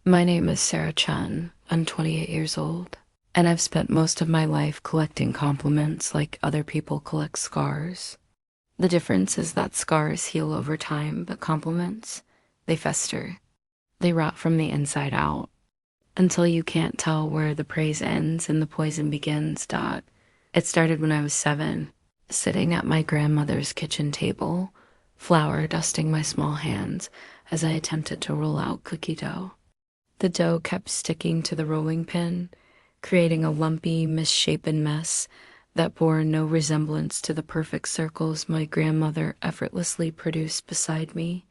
My name is Sarah Chen. I'm 28 years old, and I've spent most of my life collecting compliments like other people collect scars. The difference is that scars heal over time, but compliments, they fester. They rot from the inside out until you can't tell where the praise ends and the poison begins. It started when I was 7, sitting at my grandmother's kitchen table, flour dusting my small hands as I attempted to roll out cookie dough. The dough kept sticking to the rolling pin, creating a lumpy, misshapen mess that bore no resemblance to the perfect circles my grandmother effortlessly produced beside me.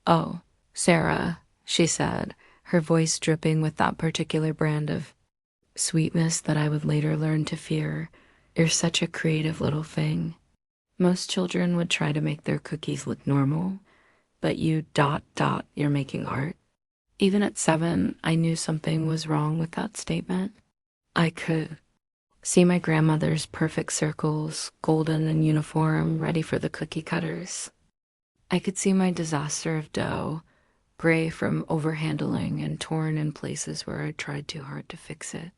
"Oh, Sarah," she said, her voice dripping with that particular brand of sweetness that I would later learn to fear. "You're such a creative little thing. Most children would try to make their cookies look normal, but you're making art." Even at 7, I knew something was wrong with that statement. I could see my grandmother's perfect circles, golden and uniform, ready for the cookie cutters. I could see my disaster of dough, gray from overhandling and torn in places where I tried too hard to fix it.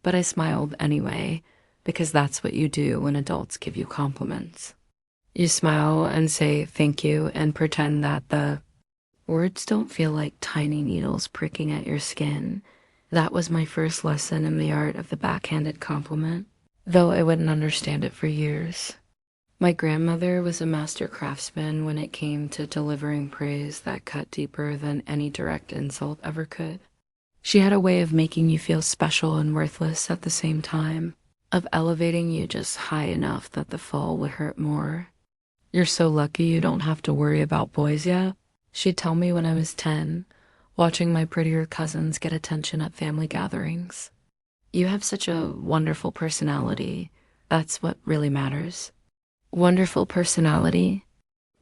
But I smiled anyway, because that's what you do when adults give you compliments. You smile and say thank you and pretend that the words don't feel like tiny needles pricking at your skin. That was my first lesson in the art of the backhanded compliment, though I wouldn't understand it for years. My grandmother was a master craftsman when it came to delivering praise that cut deeper than any direct insult ever could. She had a way of making you feel special and worthless at the same time, of elevating you just high enough that the fall would hurt more. "You're so lucky you don't have to worry about boys yet," she'd tell me when I was 10, watching my prettier cousins get attention at family gatherings. "You have such a wonderful personality. That's what really matters." Wonderful personality,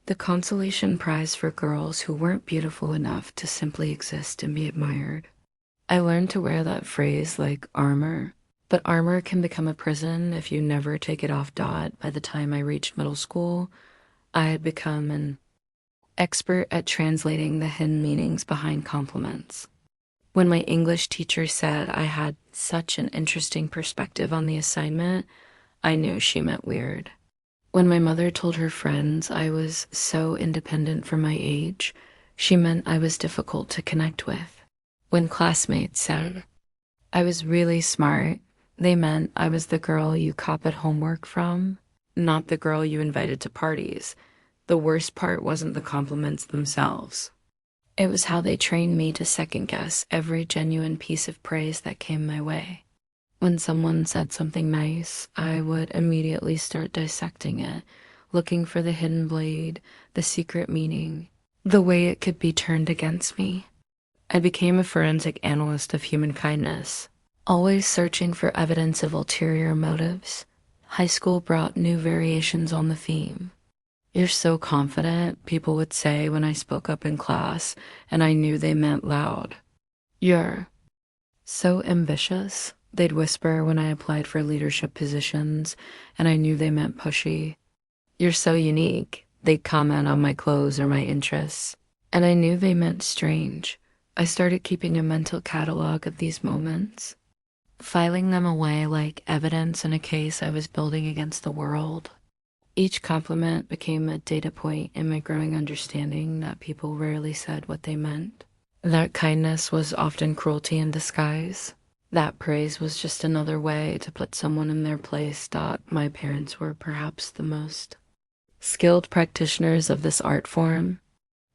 the consolation prize for girls who weren't beautiful enough to simply exist and be admired. I learned to wear that phrase like armor, but armor can become a prison if you never take it off. By the time I reached middle school, I had become an expert at translating the hidden meanings behind compliments. When my English teacher said I had such an interesting perspective on the assignment, I knew she meant weird. When my mother told her friends I was so independent for my age, she meant I was difficult to connect with. When classmates said I was really smart, they meant I was the girl you copied homework from, not the girl you invited to parties. The worst part wasn't the compliments themselves. It was how they trained me to second-guess every genuine piece of praise that came my way. When someone said something nice, I would immediately start dissecting it, looking for the hidden blade, the secret meaning, the way it could be turned against me. I became a forensic analyst of human kindness, always searching for evidence of ulterior motives. High school brought new variations on the theme. "You're so confident," people would say when I spoke up in class, and I knew they meant loud. "You're so ambitious," they'd whisper when I applied for leadership positions, and I knew they meant pushy. "You're so unique," they'd comment on my clothes or my interests, and I knew they meant strange. I started keeping a mental catalog of these moments, filing them away like evidence in a case I was building against the world. Each compliment became a data point in my growing understanding that people rarely said what they meant, that kindness was often cruelty in disguise, that praise was just another way to put someone in their place. My parents were perhaps the most skilled practitioners of this art form.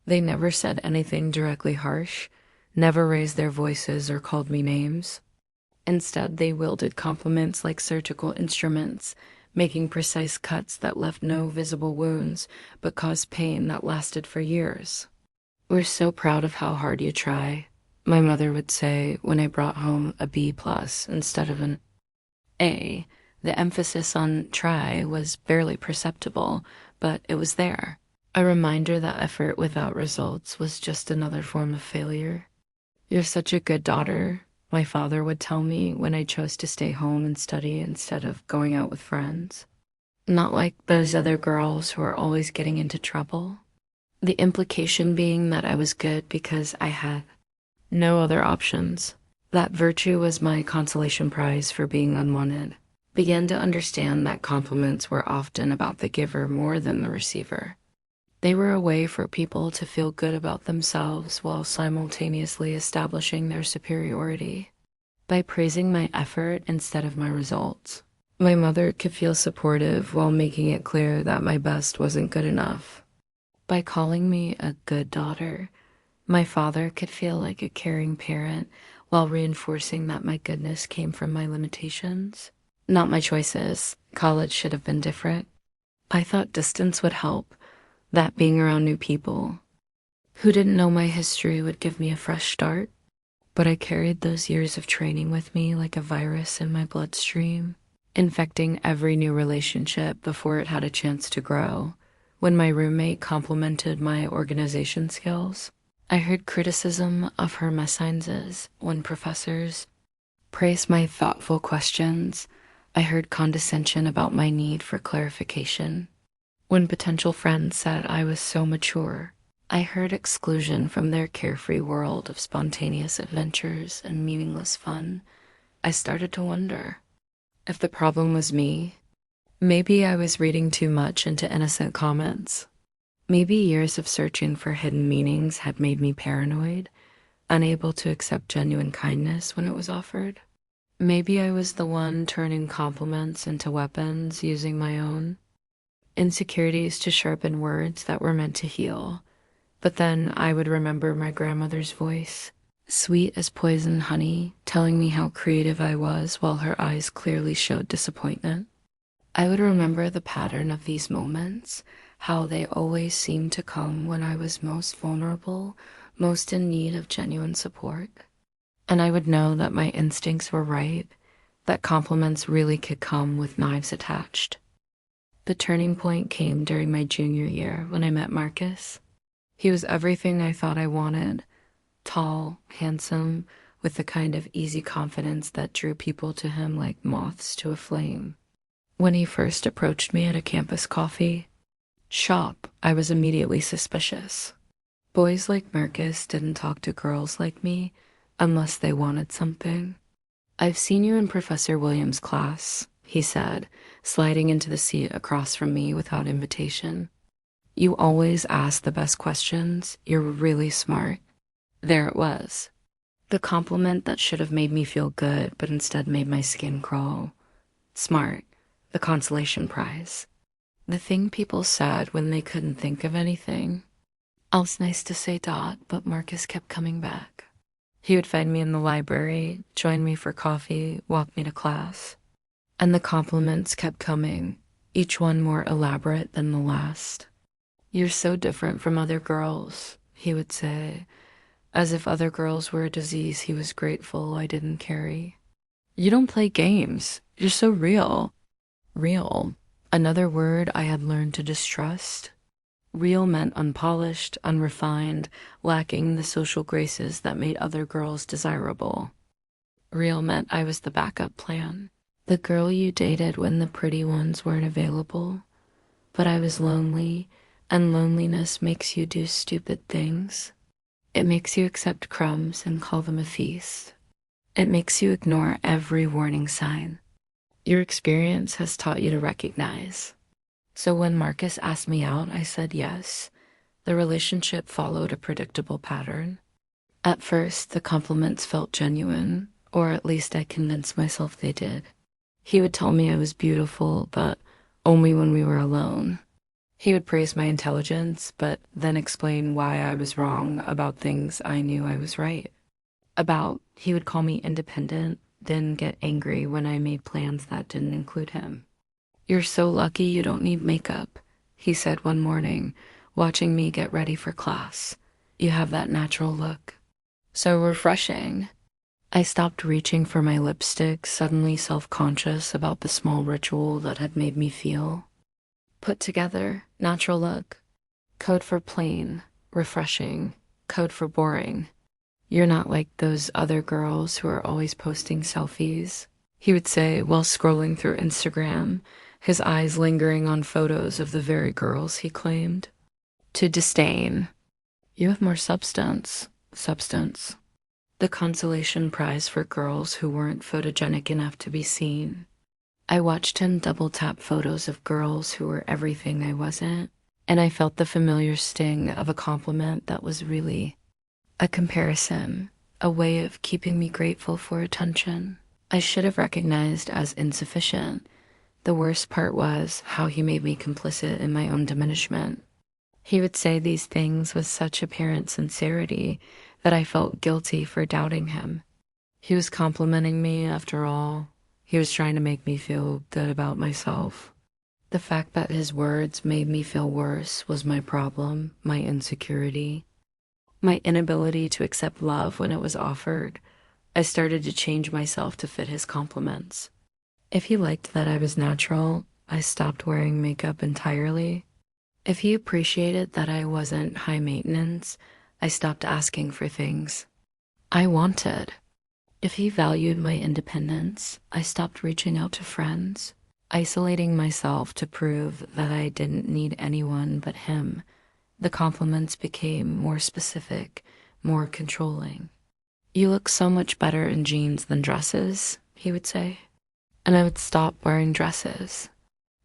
They never said anything directly harsh, never raised their voices or called me names. Instead, they wielded compliments like surgical instruments, making precise cuts that left no visible wounds, but caused pain that lasted for years. "We're so proud of how hard you try," my mother would say when I brought home a B+ instead of an A. The emphasis on try was barely perceptible, but it was there. A reminder that effort without results was just another form of failure. "You're such a good daughter," my father would tell me when I chose to stay home and study instead of going out with friends. Not like those other girls who are always getting into trouble. The implication being that I was good because I had No other options. That virtue was my consolation prize for being unwanted. Began to understand that compliments were often about the giver more than the receiver. They were a way for people to feel good about themselves while simultaneously establishing their superiority. By praising my effort instead of my results, my mother could feel supportive while making it clear that my best wasn't good enough. By calling me a good daughter, my father could feel like a caring parent while reinforcing that my goodness came from my limitations, not my choices. College should have been different. I thought distance would help, that being around new people who didn't know my history would give me a fresh start. But I carried those years of training with me like a virus in my bloodstream, infecting every new relationship before it had a chance to grow. When my roommate complimented my organization skills, I heard criticism of her mésages. When professors praised my thoughtful questions, I heard condescension about my need for clarification. When potential friends said I was so mature, I heard exclusion from their carefree world of spontaneous adventures and meaningless fun. I started to wonder if the problem was me. Maybe I was reading too much into innocent comments. Maybe years of searching for hidden meanings had made me paranoid, unable to accept genuine kindness when it was offered. Maybe I was the one turning compliments into weapons, using my own insecurities to sharpen words that were meant to heal. But then I would remember my grandmother's voice, sweet as poison honey, telling me how creative I was while her eyes clearly showed disappointment. I would remember the pattern of these moments, how they always seemed to come when I was most vulnerable, most in need of genuine support. And I would know that my instincts were right, that compliments really could come with knives attached. The turning point came during my junior year when I met Marcus. He was everything I thought I wanted: tall, handsome, with the kind of easy confidence that drew people to him like moths to a flame. When he first approached me at a campus coffee shop, I was immediately suspicious. Boys like Marcus didn't talk to girls like me unless they wanted something. "I've seen you in Professor Williams' class," he said, sliding into the seat across from me without invitation. "You always ask the best questions. You're really smart." There it was. The compliment that should have made me feel good, but instead made my skin crawl. Smart. The consolation prize. The thing people said when they couldn't think of anything. I was nice to say Dot, but Marcus kept coming back. He would find me in the library, join me for coffee, walk me to class. And the compliments kept coming, each one more elaborate than the last. "You're so different from other girls," he would say, as if other girls were a disease he was grateful I didn't carry. "You don't play games. You're so real." Real. Another word I had learned to distrust. Real meant unpolished, unrefined, lacking the social graces that made other girls desirable. Real meant I was the backup plan, the girl you dated when the pretty ones weren't available. But I was lonely, and loneliness makes you do stupid things. It makes you accept crumbs and call them a feast. It makes you ignore every warning sign your experience has taught you to recognize. So when Marcus asked me out, I said yes. The relationship followed a predictable pattern. At first, the compliments felt genuine, or at least I convinced myself they did. He would tell me I was beautiful, but only when we were alone. He would praise my intelligence, but then explain why I was wrong about things I knew I was right about. He would call me independent, then get angry when I made plans that didn't include him. "You're so lucky you don't need makeup," he said one morning, watching me get ready for class. "You have that natural look. So refreshing." I stopped reaching for my lipstick, suddenly self-conscious about the small ritual that had made me feel put together. Natural look. Code for plain. Refreshing. Code for boring. "You're not like those other girls who are always posting selfies," he would say while scrolling through Instagram, his eyes lingering on photos of the very girls he claimed to disdain. "You have more substance." Substance. the consolation prize for girls who weren't photogenic enough to be seen. I watched him double tap photos of girls who were everything I wasn't, and I felt the familiar sting of a compliment that was really a comparison, a way of keeping me grateful for attention I should have recognized as insufficient. The worst part was how he made me complicit in my own diminishment. He would say these things with such apparent sincerity that I felt guilty for doubting him. He was complimenting me after all. He was trying to make me feel good about myself. The fact that his words made me feel worse was my problem, my insecurity, my inability to accept love when it was offered. I started to change myself to fit his compliments. If he liked that I was natural, I stopped wearing makeup entirely. If he appreciated that I wasn't high maintenance, I stopped asking for things I wanted. If he valued my independence, I stopped reaching out to friends, isolating myself to prove that I didn't need anyone but him. The compliments became more specific, more controlling. "You look so much better in jeans than dresses," he would say. And I would stop wearing dresses.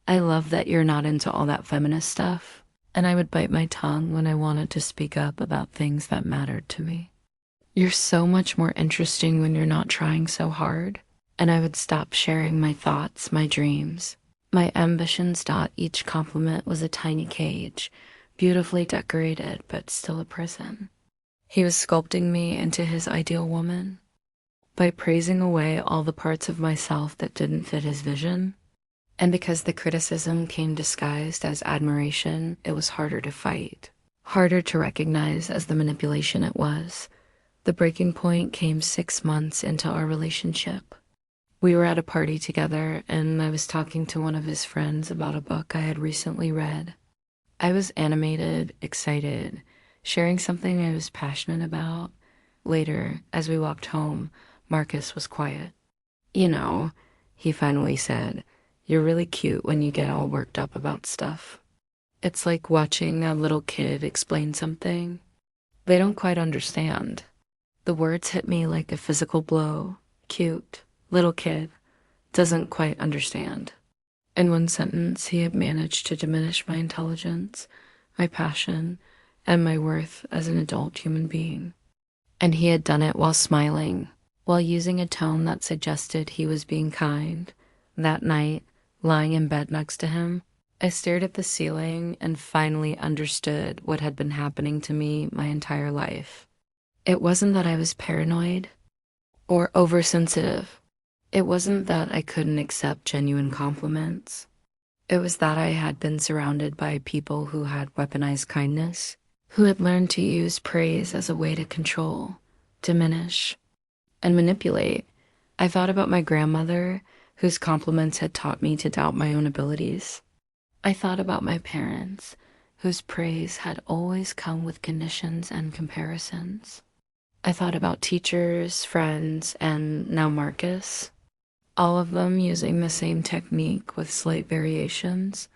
"I love that you're not into all that feminist stuff." And I would bite my tongue when I wanted to speak up about things that mattered to me. "You're so much more interesting when you're not trying so hard." And I would stop sharing my thoughts, my dreams, my ambitions. Each compliment was a tiny cage, beautifully decorated, but still a prison. He was sculpting me into his ideal woman. By praising away all the parts of myself that didn't fit his vision. And because the criticism came disguised as admiration, it was harder to fight, harder to recognize as the manipulation it was. The breaking point came 6 months into our relationship. We were at a party together, and I was talking to one of his friends about a book I had recently read. I was animated, excited, sharing something I was passionate about. Later, as we walked home, Marcus was quiet. "You know," he finally said, "you're really cute when you get all worked up about stuff. It's like watching a little kid explain something. They don't quite understand." The words hit me like a physical blow. Cute, little kid, doesn't quite understand. In one sentence, he had managed to diminish my intelligence, my passion, and my worth as an adult human being. And he had done it while smiling, while using a tone that suggested he was being kind. That night, lying in bed next to him, I stared at the ceiling and finally understood what had been happening to me my entire life. It wasn't that I was paranoid or oversensitive. It wasn't that I couldn't accept genuine compliments. It was that I had been surrounded by people who had weaponized kindness, who had learned to use praise as a way to control, diminish, and manipulate. I thought about my grandmother, whose compliments had taught me to doubt my own abilities. I thought about my parents, whose praise had always come with conditions and comparisons. I thought about teachers, friends, and now Marcus, all of them using the same technique with slight variations,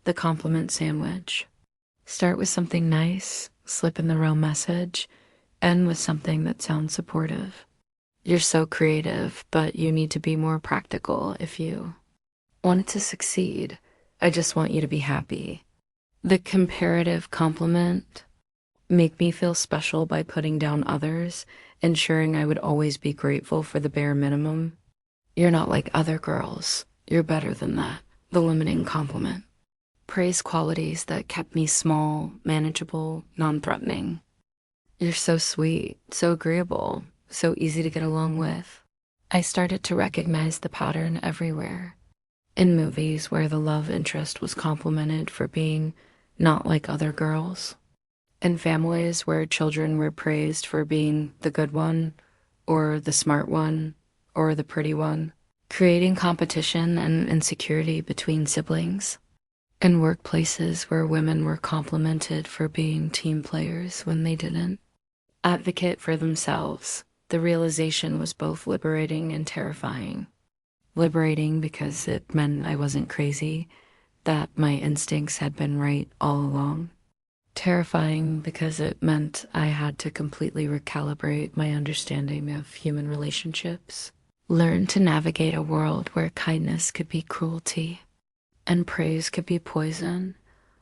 the compliment sandwich. Start with something nice, slip in the real message, end with something that sounds supportive. "You're so creative, but you need to be more practical if you wanted to succeed. I just want you to be happy." The comparative compliment make me feel special by putting down others, ensuring I would always be grateful for the bare minimum. "You're not like other girls. You're better than that." The limiting compliment. Praise qualities that kept me small, manageable, non-threatening. "You're so sweet, so agreeable, so easy to get along with." I started to recognize the pattern everywhere. In movies where the love interest was complimented for being not like other girls. In families where children were praised for being the good one, or the smart one, or the pretty one, creating competition and insecurity between siblings. In workplaces where women were complimented for being team players when they didn't advocate for themselves. The realization was both liberating and terrifying. Liberating because it meant I wasn't crazy, that my instincts had been right all along. Terrifying because it meant I had to completely recalibrate my understanding of human relationships, learn to navigate a world where kindness could be cruelty and praise could be poison.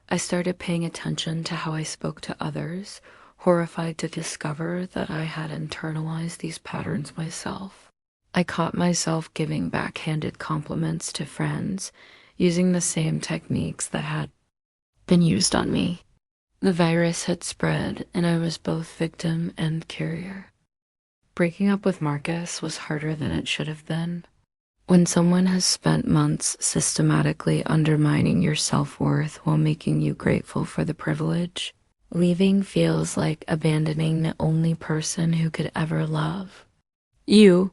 I started paying attention to how I spoke to others, horrified to discover that I had internalized these patterns myself. I caught myself giving backhanded compliments to friends, using the same techniques that had been used on me. The virus had spread, and I was both victim and carrier. Breaking up with Marcus was harder than it should have been. When someone has spent months systematically undermining your self-worth while making you grateful for the privilege, leaving feels like abandoning the only person who could ever love you.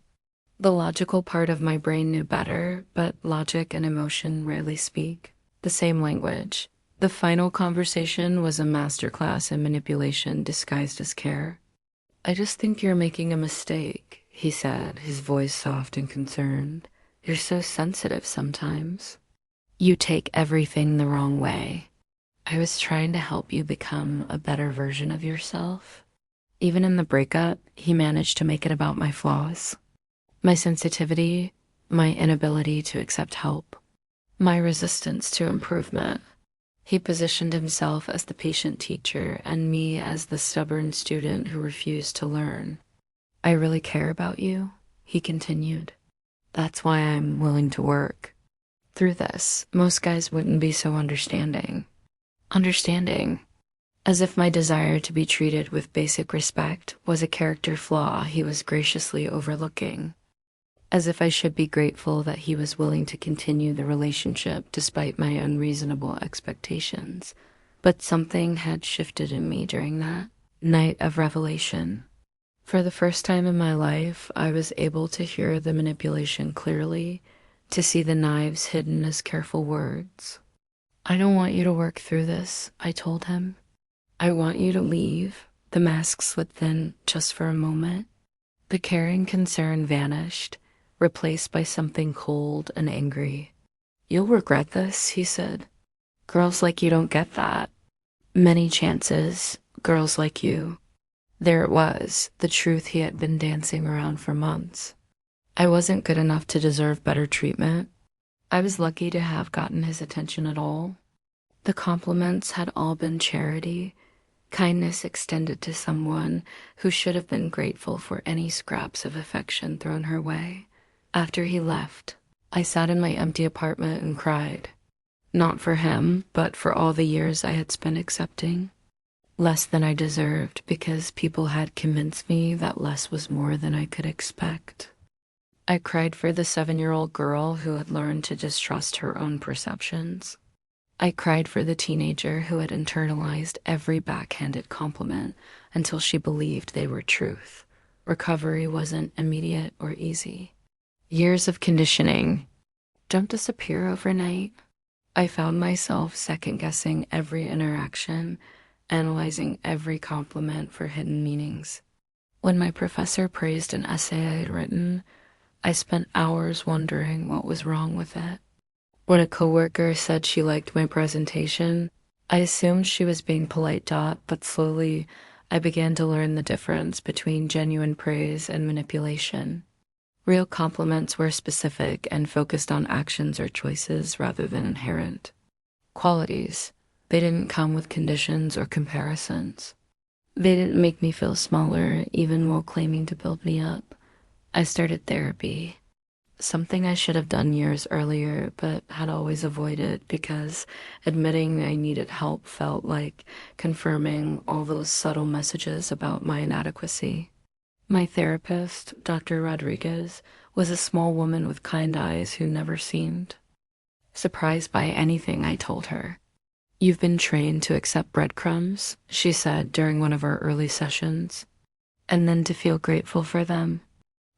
The logical part of my brain knew better, but logic and emotion rarely speak the same language. The final conversation was a masterclass in manipulation disguised as care. "I just think you're making a mistake," he said, his voice soft and concerned. "You're so sensitive sometimes. You take everything the wrong way. I was trying to help you become a better version of yourself." Even in the breakup, he managed to make it about my flaws, my sensitivity, my inability to accept help, my resistance to improvement. He positioned himself as the patient teacher and me as the stubborn student who refused to learn. "I really care about you," he continued. "That's why I'm willing to work through this. Most guys wouldn't be so understanding." Understanding. As if my desire to be treated with basic respect was a character flaw he was graciously overlooking. As if I should be grateful that he was willing to continue the relationship despite my unreasonable expectations. But something had shifted in me during that night of revelation. For the first time in my life, I was able to hear the manipulation clearly, to see the knives hidden as careful words. "I don't want you to work through this," I told him. "I want you to leave." The mask slid thin just for a moment. The caring concern vanished, replaced by something cold and angry. "You'll regret this," he said. "Girls like you don't get that. Many chances, girls like you." There it was, the truth he had been dancing around for months. I wasn't good enough to deserve better treatment. I was lucky to have gotten his attention at all. The compliments had all been charity, kindness extended to someone who should have been grateful for any scraps of affection thrown her way. After he left, I sat in my empty apartment and cried. Not for him, but for all the years I had spent accepting less than I deserved because people had convinced me that less was more than I could expect. I cried for the 7-year-old girl who had learned to distrust her own perceptions. I cried for the teenager who had internalized every backhanded compliment until she believed they were truth. Recovery wasn't immediate or easy. Years of conditioning don't disappear overnight. I found myself second-guessing every interaction, analyzing every compliment for hidden meanings. When my professor praised an essay I had written, I spent hours wondering what was wrong with it. When a coworker said she liked my presentation, I assumed she was being polite, but slowly I began to learn the difference between genuine praise and manipulation. Real compliments were specific and focused on actions or choices rather than inherent qualities. They didn't come with conditions or comparisons. They didn't make me feel smaller, even while claiming to build me up. I started therapy, something I should have done years earlier, but had always avoided because admitting I needed help felt like confirming all those subtle messages about my inadequacy. My therapist, Dr. Rodriguez, was a small woman with kind eyes who never seemed surprised by anything I told her. "You've been trained to accept breadcrumbs," she said during one of our early sessions, "and then to feel grateful for them.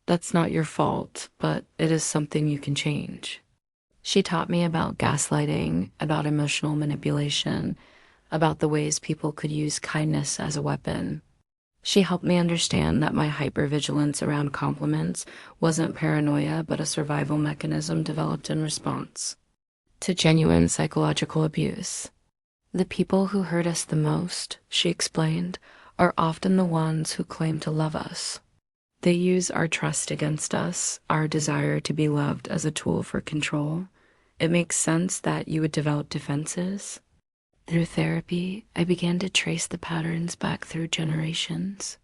That's not your fault, but it is something you can change." She taught me about gaslighting, about emotional manipulation, about the ways people could use kindness as a weapon. She helped me understand that my hypervigilance around compliments wasn't paranoia, but a survival mechanism developed in response to genuine psychological abuse. The people who hurt us the most, she explained, are often the ones who claim to love us. They use our trust against us, our desire to be loved as a tool for control. It makes sense that you would develop defenses. Through therapy, I began to trace the patterns back through generations.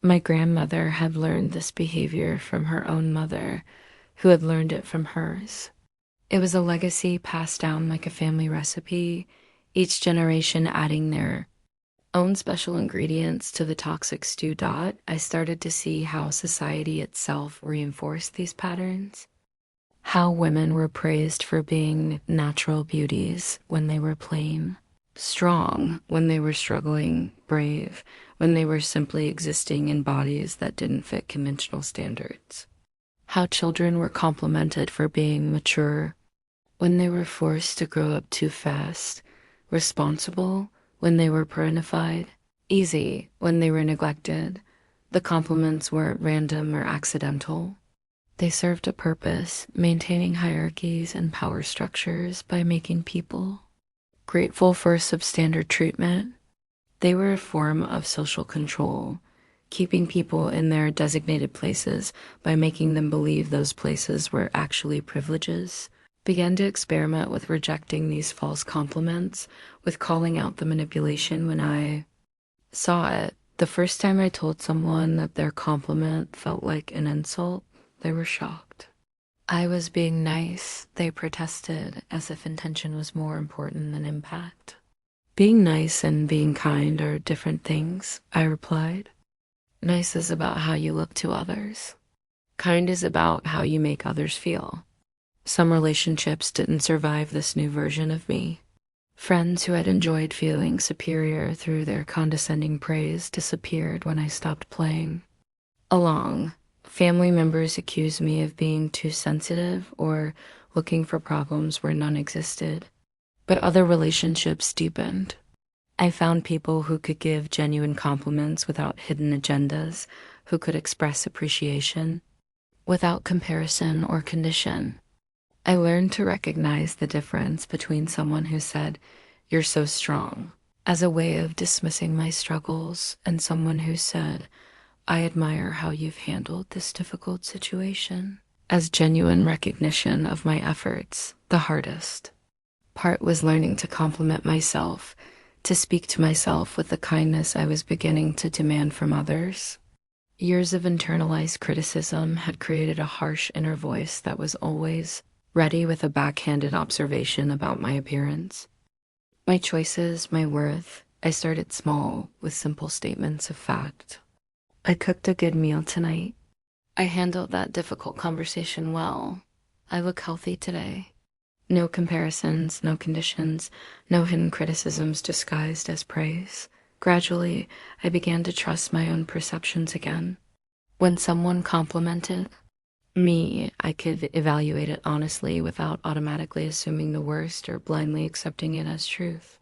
My grandmother had learned this behavior from her own mother, who had learned it from hers. It was a legacy passed down like a family recipe, each generation adding their own special ingredients to the toxic stew. I started to see how society itself reinforced these patterns. How women were praised for being natural beauties when they were plain, strong when they were struggling, brave when they were simply existing in bodies that didn't fit conventional standards. How children were complimented for being mature when they were forced to grow up too fast, responsible when they were parentified, easy when they were neglected. The compliments weren't random or accidental. They served a purpose, maintaining hierarchies and power structures by making people grateful for substandard treatment. They were a form of social control, keeping people in their designated places by making them believe those places were actually privileges. Began to experiment with rejecting these false compliments, with calling out the manipulation when I saw it. The first time I told someone that their compliment felt like an insult, they were shocked. I was being nice, they protested, as if intention was more important than impact. Being nice and being kind are different things, I replied. Nice is about how you look to others. Kind is about how you make others feel. Some relationships didn't survive this new version of me. Friends who had enjoyed feeling superior through their condescending praise disappeared when I stopped playing along. Family members accused me of being too sensitive or looking for problems where none existed. But other relationships deepened. I found people who could give genuine compliments without hidden agendas, who could express appreciation without comparison or condition. I learned to recognize the difference between someone who said, "You're so strong," as a way of dismissing my struggles, and someone who said, "I admire how you've handled this difficult situation," as genuine recognition of my efforts. The hardest part was learning to compliment myself, to speak to myself with the kindness I was beginning to demand from others. Years of internalized criticism had created a harsh inner voice that was always ready with a backhanded observation about my appearance, my choices, my worth. I started small with simple statements of fact. I cooked a good meal tonight. I handled that difficult conversation well. I look healthy today. No comparisons, no conditions, no hidden criticisms disguised as praise. Gradually, I began to trust my own perceptions again. When someone complimented me, I could evaluate it honestly without automatically assuming the worst or blindly accepting it as truth.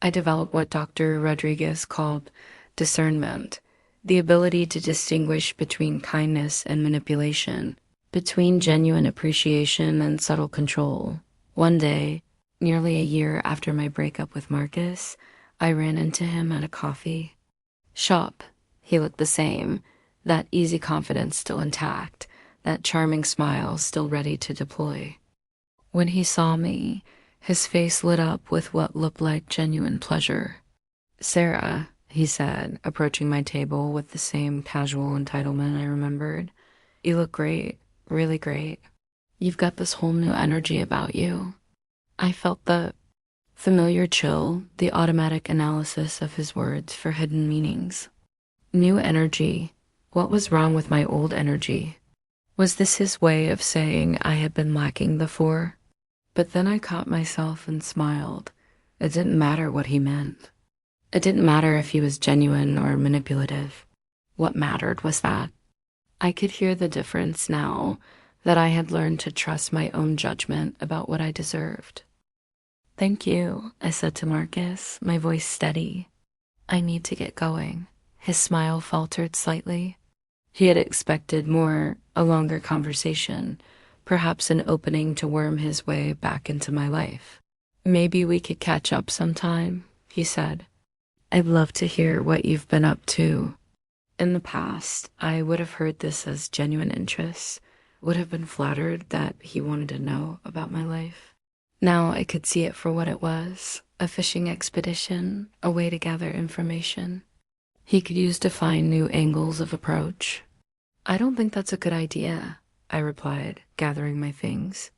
I developed what Dr. Rodriguez called discernment, the ability to distinguish between kindness and manipulation, between genuine appreciation and subtle control. One day, nearly a year after my breakup with Marcus, I ran into him at a coffee shop. He looked the same, that easy confidence still intact, that charming smile still ready to deploy. When he saw me, his face lit up with what looked like genuine pleasure. "Sarah," he said, approaching my table with the same casual entitlement I remembered, "you look great, really great. You've got this whole new energy about you." I felt the familiar chill, the automatic analysis of his words for hidden meanings. New energy. What was wrong with my old energy? Was this his way of saying I had been lacking before? But then I caught myself and smiled. It didn't matter what he meant. It didn't matter if he was genuine or manipulative. What mattered was that I could hear the difference now, that I had learned to trust my own judgment about what I deserved. "Thank you," I said to Marcus, my voice steady. "I need to get going." His smile faltered slightly. He had expected more, a longer conversation, perhaps an opening to worm his way back into my life. "Maybe we could catch up sometime," he said. "I'd love to hear what you've been up to." In the past, I would have heard this as genuine interest, would have been flattered that he wanted to know about my life. Now I could see it for what it was, a fishing expedition, a way to gather information he could use to find new angles of approach. "I don't think that's a good idea," I replied, gathering my things.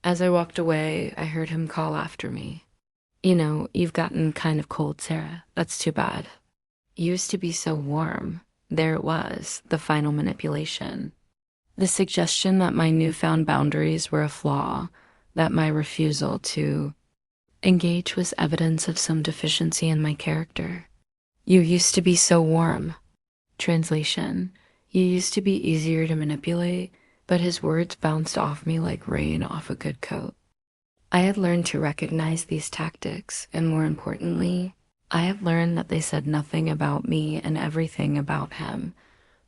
As I walked away, I heard him call after me. "You've gotten kind of cold, Sarah. That's too bad. You used to be so warm." There it was, the final manipulation. The suggestion that my newfound boundaries were a flaw, that my refusal to engage was evidence of some deficiency in my character. "You used to be so warm." Translation: you used to be easier to manipulate, but his words bounced off me like rain off a good coat. I had learned to recognize these tactics, and more importantly, I had learned that they said nothing about me and everything about him.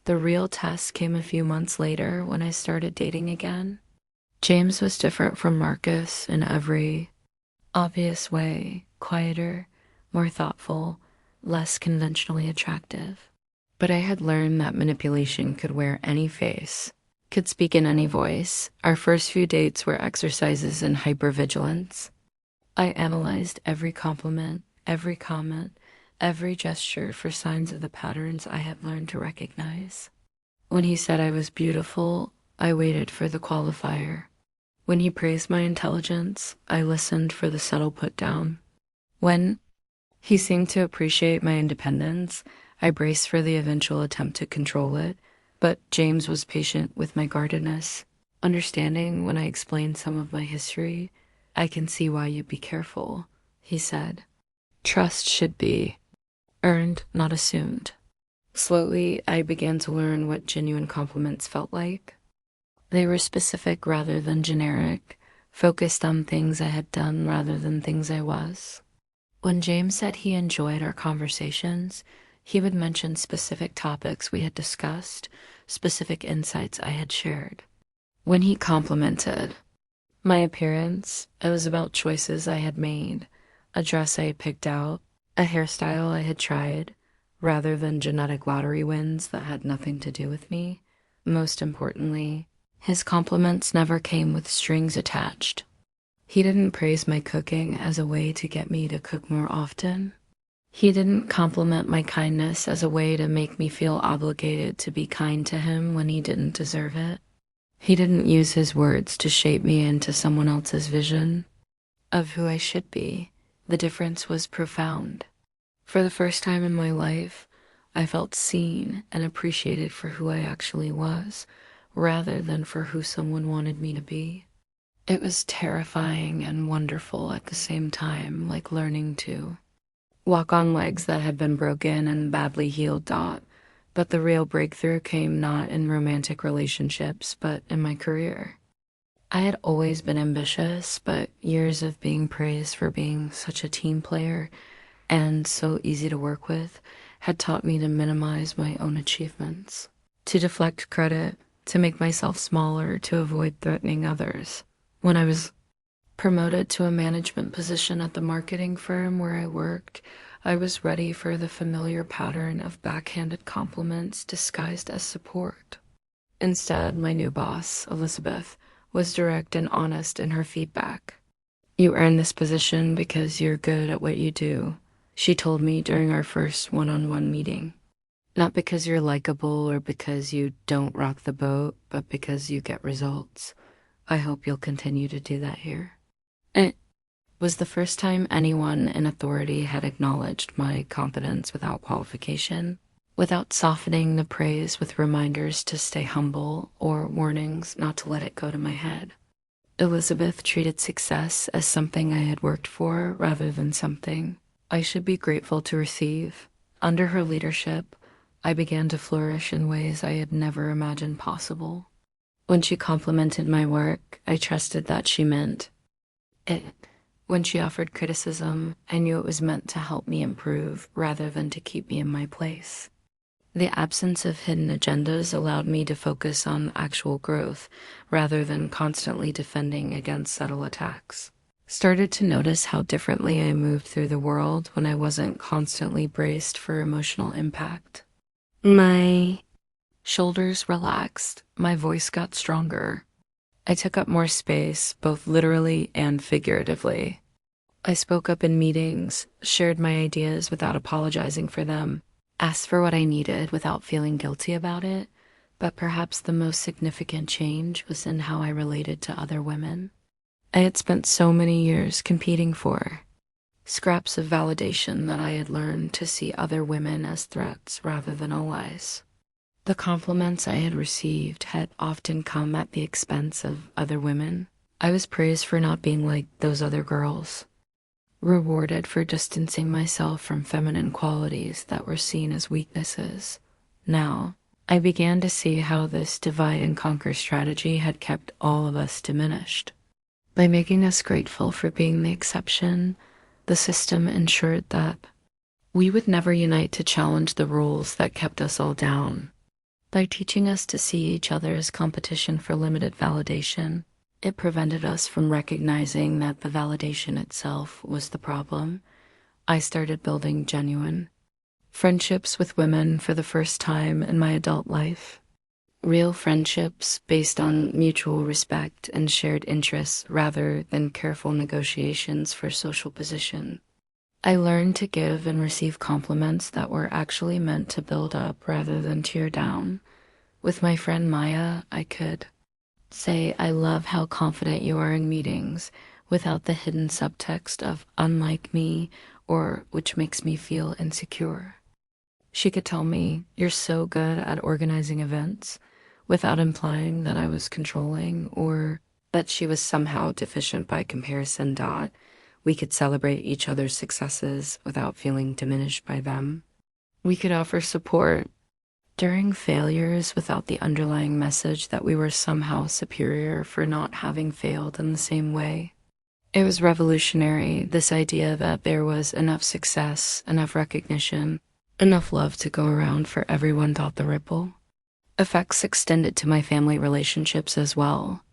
The real test came a few months later when I started dating again. James was different from Marcus in every obvious way, quieter, more thoughtful, less conventionally attractive. But I had learned that manipulation could wear any face, could speak in any voice. Our first few dates were exercises in hypervigilance. I analyzed every compliment, every comment, every gesture for signs of the patterns I had learned to recognize. When he said I was beautiful, I waited for the qualifier. When he praised my intelligence, I listened for the subtle put down. When he seemed to appreciate my independence, I braced for the eventual attempt to control it. But James was patient with my guardedness, understanding when I explained some of my history. "I can see why you'd be careful," he said. "Trust should be earned, not assumed." Slowly, I began to learn what genuine compliments felt like. They were specific rather than generic, focused on things I had done rather than things I was. When James said he enjoyed our conversations, he would mention specific topics we had discussed, specific insights I had shared. When he complimented my appearance, it was about choices I had made, a dress I had picked out, a hairstyle I had tried, rather than genetic lottery wins that had nothing to do with me. Most importantly, his compliments never came with strings attached. He didn't praise my cooking as a way to get me to cook more often. He didn't compliment my kindness as a way to make me feel obligated to be kind to him when he didn't deserve it. He didn't use his words to shape me into someone else's vision of who I should be. The difference was profound. For the first time in my life, I felt seen and appreciated for who I actually was, rather than for who someone wanted me to be. It was terrifying and wonderful at the same time, like learning to walk on legs that had been broken and badly healed. But the real breakthrough came not in romantic relationships, but in my career. I had always been ambitious, but years of being praised for being such a team player and so easy to work with had taught me to minimize my own achievements, to deflect credit, to make myself smaller, to avoid threatening others. When I was promoted to a management position at the marketing firm where I worked, I was ready for the familiar pattern of backhanded compliments disguised as support. Instead, my new boss, Elizabeth, was direct and honest in her feedback. "You earned this position because you're good at what you do," she told me during our first one-on-one meeting. "Not because you're likable or because you don't rock the boat, but because you get results. I hope you'll continue to do that here." It was the first time anyone in authority had acknowledged my competence without qualification, without softening the praise with reminders to stay humble or warnings not to let it go to my head. Elizabeth treated success as something I had worked for rather than something I should be grateful to receive. Under her leadership, I began to flourish in ways I had never imagined possible. When she complimented my work, I trusted that she meant it. When she offered criticism, I knew it was meant to help me improve rather than to keep me in my place. The absence of hidden agendas allowed me to focus on actual growth rather than constantly defending against subtle attacks. Started to notice how differently I moved through the world when I wasn't constantly braced for emotional impact. My shoulders relaxed, my voice got stronger. I took up more space, both literally and figuratively. I spoke up in meetings, shared my ideas without apologizing for them, asked for what I needed without feeling guilty about it. But perhaps the most significant change was in how I related to other women. I had spent so many years competing for scraps of validation that I had learned to see other women as threats rather than allies. The compliments I had received had often come at the expense of other women. I was praised for not being like those other girls, rewarded for distancing myself from feminine qualities that were seen as weaknesses. Now, I began to see how this divide and conquer strategy had kept all of us diminished. By making us grateful for being the exception, the system ensured that we would never unite to challenge the rules that kept us all down. By teaching us to see each other as competition for limited validation, it prevented us from recognizing that the validation itself was the problem. I started building genuine friendships with women for the first time in my adult life. Real friendships based on mutual respect and shared interests rather than careful negotiations for social position. I learned to give and receive compliments that were actually meant to build up rather than tear down. With my friend Maya, I could say, "I love how confident you are in meetings," without the hidden subtext of "unlike me" or "which makes me feel insecure." She could tell me, "You're so good at organizing events," without implying that I was controlling or that she was somehow deficient by comparison. We could celebrate each other's successes without feeling diminished by them. We could offer support during failures without the underlying message that we were somehow superior for not having failed in the same way. It was revolutionary, this idea that there was enough success, enough recognition, enough love to go around for everyone. The ripple effects extended to my family relationships as well.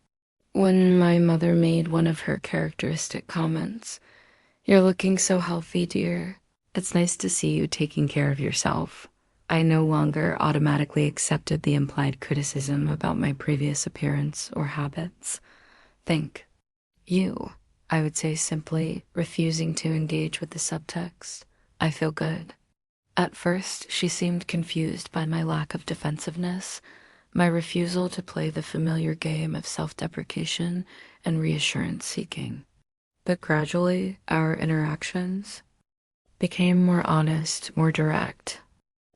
When my mother made one of her characteristic comments, "You're looking so healthy, dear. It's nice to see you taking care of yourself," I no longer automatically accepted the implied criticism about my previous appearance or habits. "Thank you," I would say simply, refusing to engage with the subtext. "I feel good." At first, she seemed confused by my lack of defensiveness, my refusal to play the familiar game of self-deprecation and reassurance seeking. But gradually, our interactions became more honest, more direct.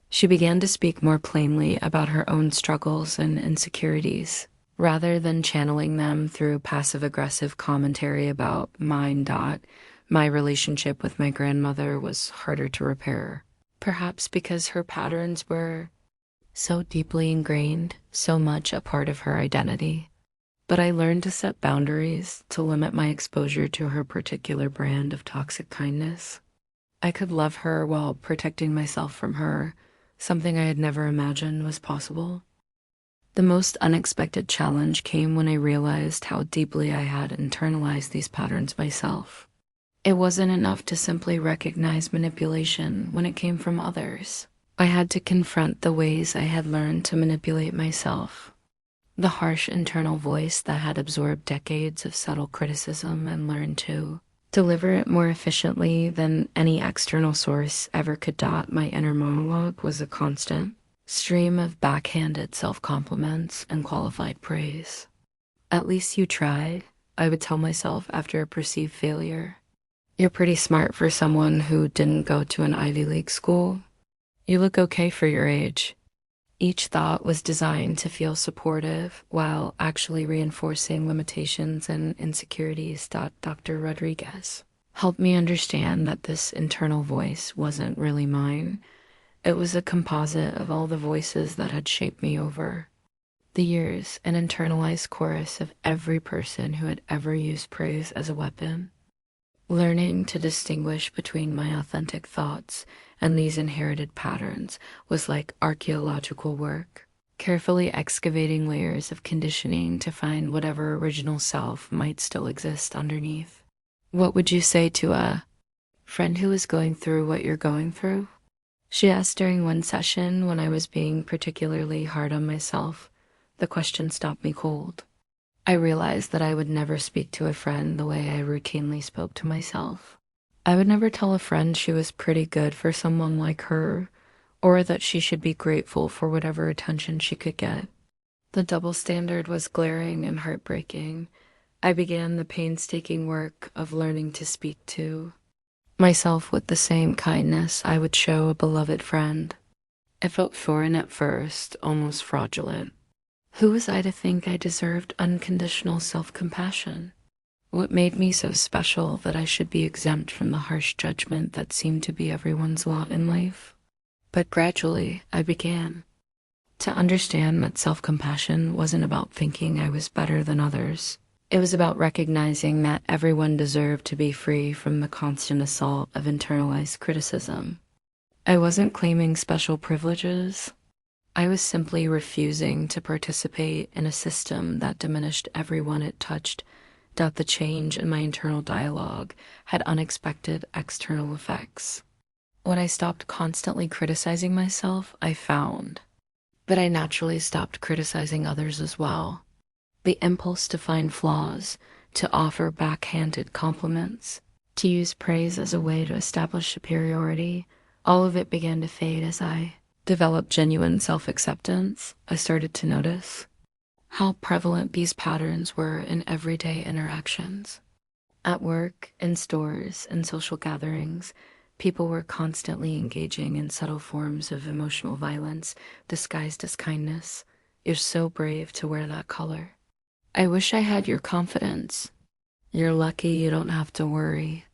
She began to speak more plainly about her own struggles and insecurities, rather than channeling them through passive-aggressive commentary about mine. My relationship with my grandmother was harder to repair. Perhaps because her patterns were so deeply ingrained, so much a part of her identity. But I learned to set boundaries, to limit my exposure to her particular brand of toxic kindness. I could love her while protecting myself from her, something I had never imagined was possible. The most unexpected challenge came when I realized how deeply I had internalized these patterns myself. It wasn't enough to simply recognize manipulation when it came from others. I had to confront the ways I had learned to manipulate myself. The harsh internal voice that had absorbed decades of subtle criticism and learned to deliver it more efficiently than any external source ever could. My inner monologue was a constant stream of backhanded self-compliments and qualified praise. "At least you tried," I would tell myself after a perceived failure. "You're pretty smart for someone who didn't go to an Ivy League school. You look okay for your age." Each thought was designed to feel supportive while actually reinforcing limitations and insecurities. Dr. Rodriguez helped me understand that this internal voice wasn't really mine. It was a composite of all the voices that had shaped me over the years, an internalized chorus of every person who had ever used praise as a weapon. Learning to distinguish between my authentic thoughts and these inherited patterns was like archaeological work, carefully excavating layers of conditioning to find whatever original self might still exist underneath. What would you say to a friend who is going through what you're going through? She asked during one session when I was being particularly hard on myself. The question stopped me cold. I realized that I would never speak to a friend the way I routinely spoke to myself. I would never tell a friend she was pretty good for someone like her, or that she should be grateful for whatever attention she could get. The double standard was glaring and heartbreaking. I began the painstaking work of learning to speak to myself with the same kindness I would show a beloved friend. It felt foreign at first, almost fraudulent. Who was I to think I deserved unconditional self-compassion? What made me so special that I should be exempt from the harsh judgment that seemed to be everyone's lot in life? But gradually, I began to understand that self-compassion wasn't about thinking I was better than others. It was about recognizing that everyone deserved to be free from the constant assault of internalized criticism. I wasn't claiming special privileges. I was simply refusing to participate in a system that diminished everyone it touched, that the change in my internal dialogue had unexpected external effects. When I stopped constantly criticizing myself, I found that I naturally stopped criticizing others as well. The impulse to find flaws, to offer backhanded compliments, to use praise as a way to establish superiority, all of it began to fade as I developed genuine self-acceptance. I started to notice how prevalent these patterns were in everyday interactions. At work, in stores, in social gatherings, people were constantly engaging in subtle forms of emotional violence disguised as kindness. You're so brave to wear that color. I wish I had your confidence. You're lucky you don't have to worry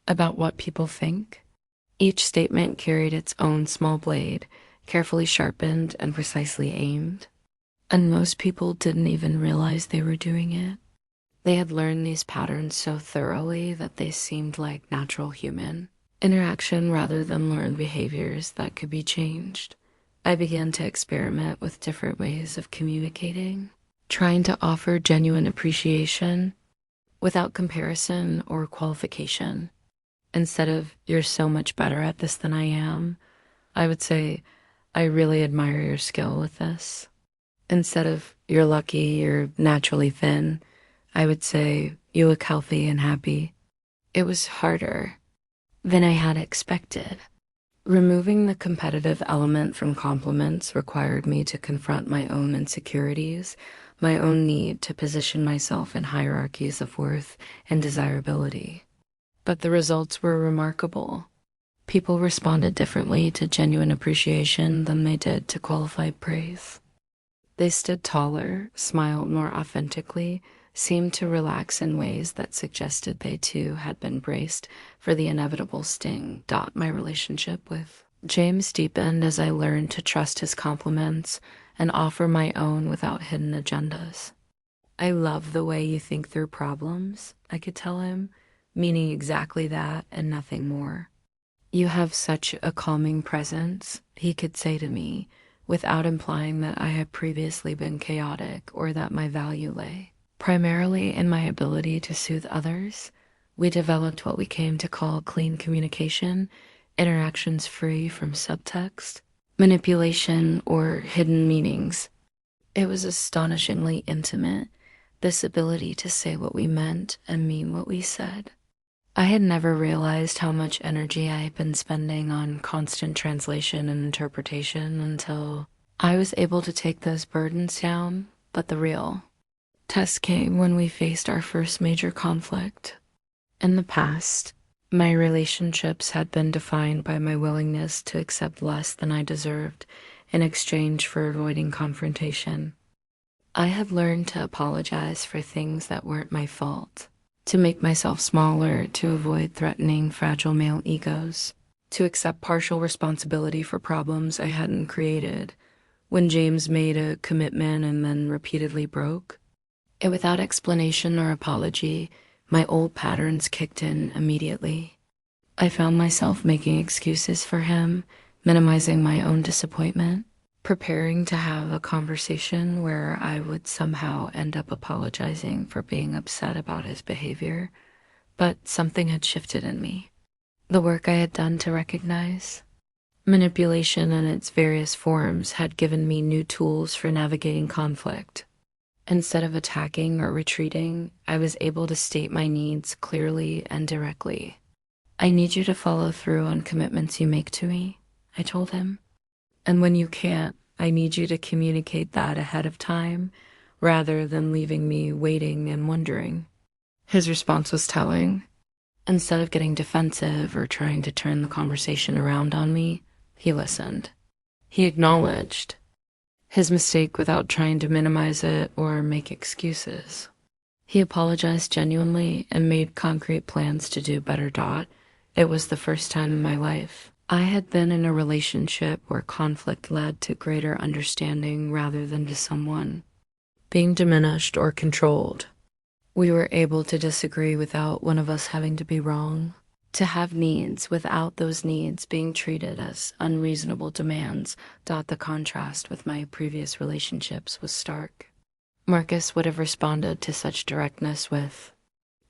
about what people think. Each statement carried its own small blade, carefully sharpened and precisely aimed. And most people didn't even realize they were doing it. They had learned these patterns so thoroughly that they seemed like natural human interaction rather than learned behaviors that could be changed. I began to experiment with different ways of communicating, trying to offer genuine appreciation without comparison or qualification. Instead of, "You're so much better at this than I am," I would say, "I really admire your skill with this." Instead of, "You're lucky, you're naturally thin," I would say, "You look healthy and happy." It was harder than I had expected. Removing the competitive element from compliments required me to confront my own insecurities, my own need to position myself in hierarchies of worth and desirability. But the results were remarkable. People responded differently to genuine appreciation than they did to qualified praise. They stood taller, smiled more authentically, seemed to relax in ways that suggested they too had been braced for the inevitable sting. My relationship with James deepened as I learned to trust his compliments and offer my own without hidden agendas. "I love the way you think through problems," I could tell him, meaning exactly that and nothing more. "You have such a calming presence," he could say to me, without implying that I had previously been chaotic or that my value lay primarily in my ability to soothe others. We developed what we came to call clean communication, interactions free from subtext, manipulation, or hidden meanings. It was astonishingly intimate, this ability to say what we meant and mean what we said. I had never realized how much energy I had been spending on constant translation and interpretation until I was able to take those burdens down. But the real test came when we faced our first major conflict. In the past, my relationships had been defined by my willingness to accept less than I deserved in exchange for avoiding confrontation. I had learned to apologize for things that weren't my fault, to make myself smaller to avoid threatening fragile male egos, to accept partial responsibility for problems I hadn't created. When James made a commitment and then repeatedly broke, and without explanation or apology, my old patterns kicked in immediately. I found myself making excuses for him, minimizing my own disappointment, preparing to have a conversation where I would somehow end up apologizing for being upset about his behavior. But something had shifted in me. The work I had done to recognize manipulation in its various forms had given me new tools for navigating conflict. Instead of attacking or retreating, I was able to state my needs clearly and directly. I need you to follow through on commitments you make to me, I told him. And when you can't, I need you to communicate that ahead of time rather than leaving me waiting and wondering. His response was telling. Instead of getting defensive or trying to turn the conversation around on me, he listened. He acknowledged his mistake without trying to minimize it or make excuses. He apologized genuinely and made concrete plans to do better. It was the first time in my life I had been in a relationship where conflict led to greater understanding rather than to someone being diminished or controlled. We were able to disagree without one of us having to be wrong, to have needs without those needs being treated as unreasonable demands. The contrast with my previous relationships was stark. Marcus would have responded to such directness with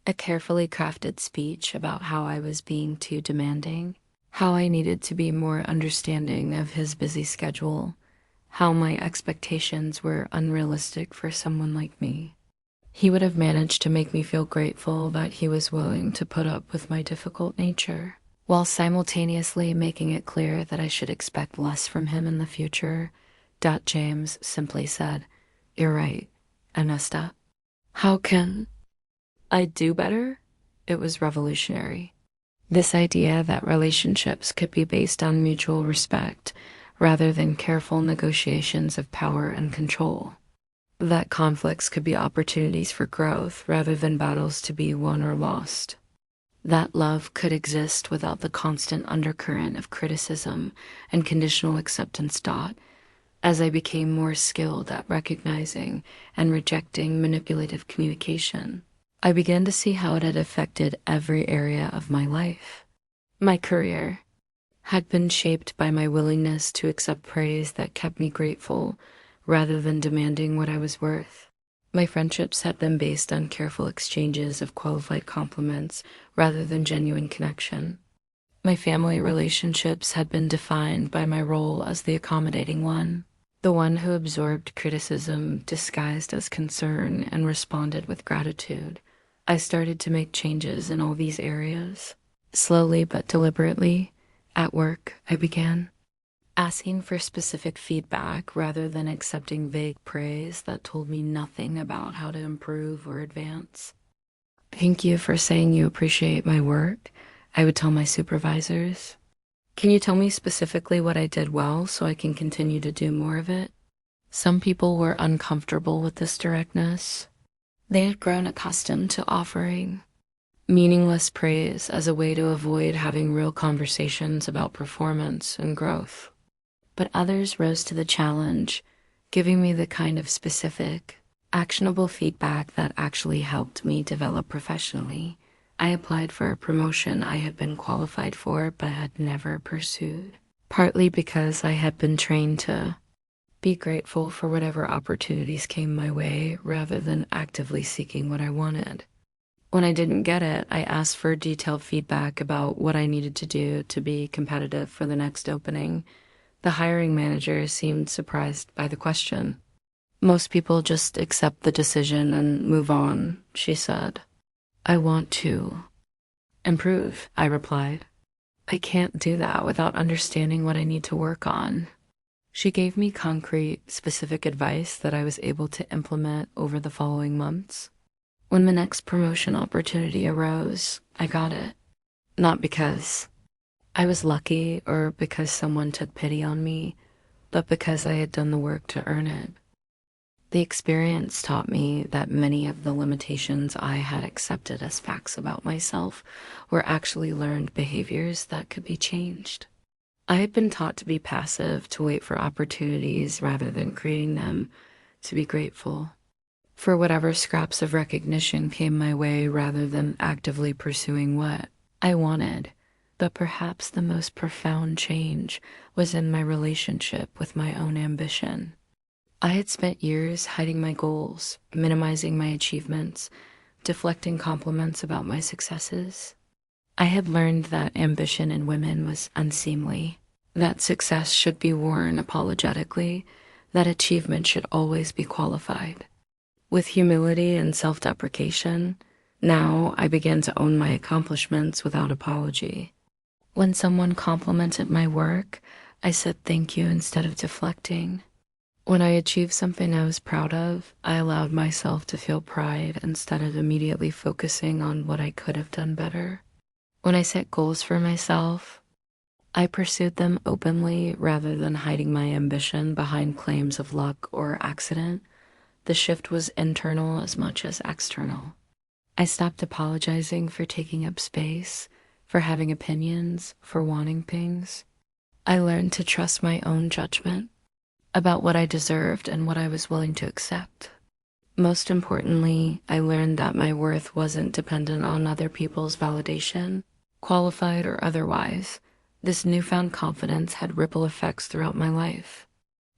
a carefully crafted speech about how I was being too demanding, how I needed to be more understanding of his busy schedule, how my expectations were unrealistic for someone like me. He would have managed to make me feel grateful that he was willing to put up with my difficult nature, while simultaneously making it clear that I should expect less from him in the future. James simply said, "You're right, I messed up. How can I do better?" It was revolutionary. This idea that relationships could be based on mutual respect rather than careful negotiations of power and control. That conflicts could be opportunities for growth rather than battles to be won or lost. That love could exist without the constant undercurrent of criticism and conditional acceptance. As I became more skilled at recognizing and rejecting manipulative communication, I began to see how it had affected every area of my life. My career had been shaped by my willingness to accept praise that kept me grateful rather than demanding what I was worth. My friendships had been based on careful exchanges of qualified compliments rather than genuine connection. My family relationships had been defined by my role as the accommodating one, the one who absorbed criticism disguised as concern and responded with gratitude. I started to make changes in all these areas. Slowly but deliberately, at work, I began asking for specific feedback rather than accepting vague praise that told me nothing about how to improve or advance. "Thank you for saying you appreciate my work," I would tell my supervisors. "Can you tell me specifically what I did well so I can continue to do more of it?" Some people were uncomfortable with this directness. They had grown accustomed to offering meaningless praise as a way to avoid having real conversations about performance and growth. But others rose to the challenge, giving me the kind of specific, actionable feedback that actually helped me develop professionally. I applied for a promotion I had been qualified for but had never pursued, partly because I had been trained to be grateful for whatever opportunities came my way rather than actively seeking what I wanted. When I didn't get it, I asked for detailed feedback about what I needed to do to be competitive for the next opening. The hiring manager seemed surprised by the question. "Most people just accept the decision and move on," she said. "I want to improve," I replied. "I can't do that without understanding what I need to work on." She gave me concrete, specific advice that I was able to implement over the following months. When the next promotion opportunity arose, I got it. Not because I was lucky or because someone took pity on me, but because I had done the work to earn it. The experience taught me that many of the limitations I had accepted as facts about myself were actually learned behaviors that could be changed. I had been taught to be passive, to wait for opportunities rather than creating them, to be grateful for whatever scraps of recognition came my way rather than actively pursuing what I wanted. But perhaps the most profound change was in my relationship with my own ambition. I had spent years hiding my goals, minimizing my achievements, deflecting compliments about my successes. I had learned that ambition in women was unseemly, that success should be worn apologetically, that achievement should always be qualified. With humility and self-deprecation, now I began to own my accomplishments without apology. When someone complimented my work, I said thank you instead of deflecting. When I achieved something I was proud of, I allowed myself to feel pride instead of immediately focusing on what I could have done better. When I set goals for myself, I pursued them openly rather than hiding my ambition behind claims of luck or accident. The shift was internal as much as external. I stopped apologizing for taking up space, for having opinions, for wanting things. I learned to trust my own judgment about what I deserved and what I was willing to accept. Most importantly, I learned that my worth wasn't dependent on other people's validation, qualified or otherwise. This newfound confidence had ripple effects throughout my life.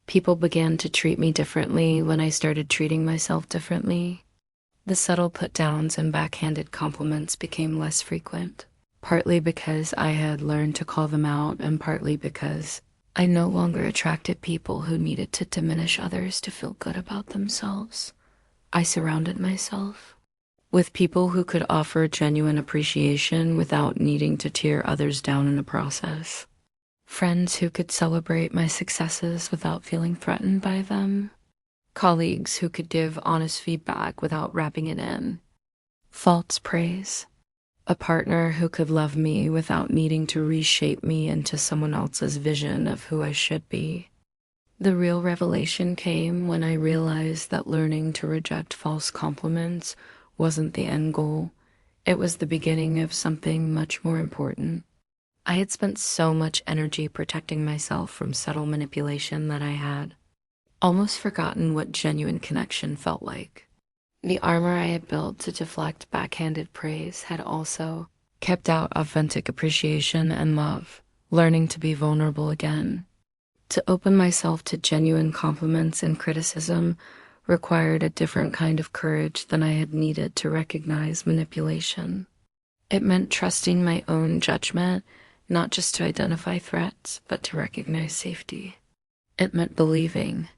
People began to treat me differently when I started treating myself differently. The subtle put-downs and backhanded compliments became less frequent, partly because I had learned to call them out and partly because I no longer attracted people who needed to diminish others to feel good about themselves. I surrounded myself with people who could offer genuine appreciation without needing to tear others down in the process. Friends who could celebrate my successes without feeling threatened by them. Colleagues who could give honest feedback without wrapping it in false praise. A partner who could love me without needing to reshape me into someone else's vision of who I should be. The real revelation came when I realized that learning to reject false compliments wasn't the end goal. It was the beginning of something much more important. I had spent so much energy protecting myself from subtle manipulation that I had almost forgotten what genuine connection felt like. The armor I had built to deflect backhanded praise had also kept out authentic appreciation and love, learning to be vulnerable again. To open myself to genuine compliments and criticism required a different kind of courage than I had needed to recognize manipulation. It meant trusting my own judgment, not just to identify threats, but to recognize safety. It meant believing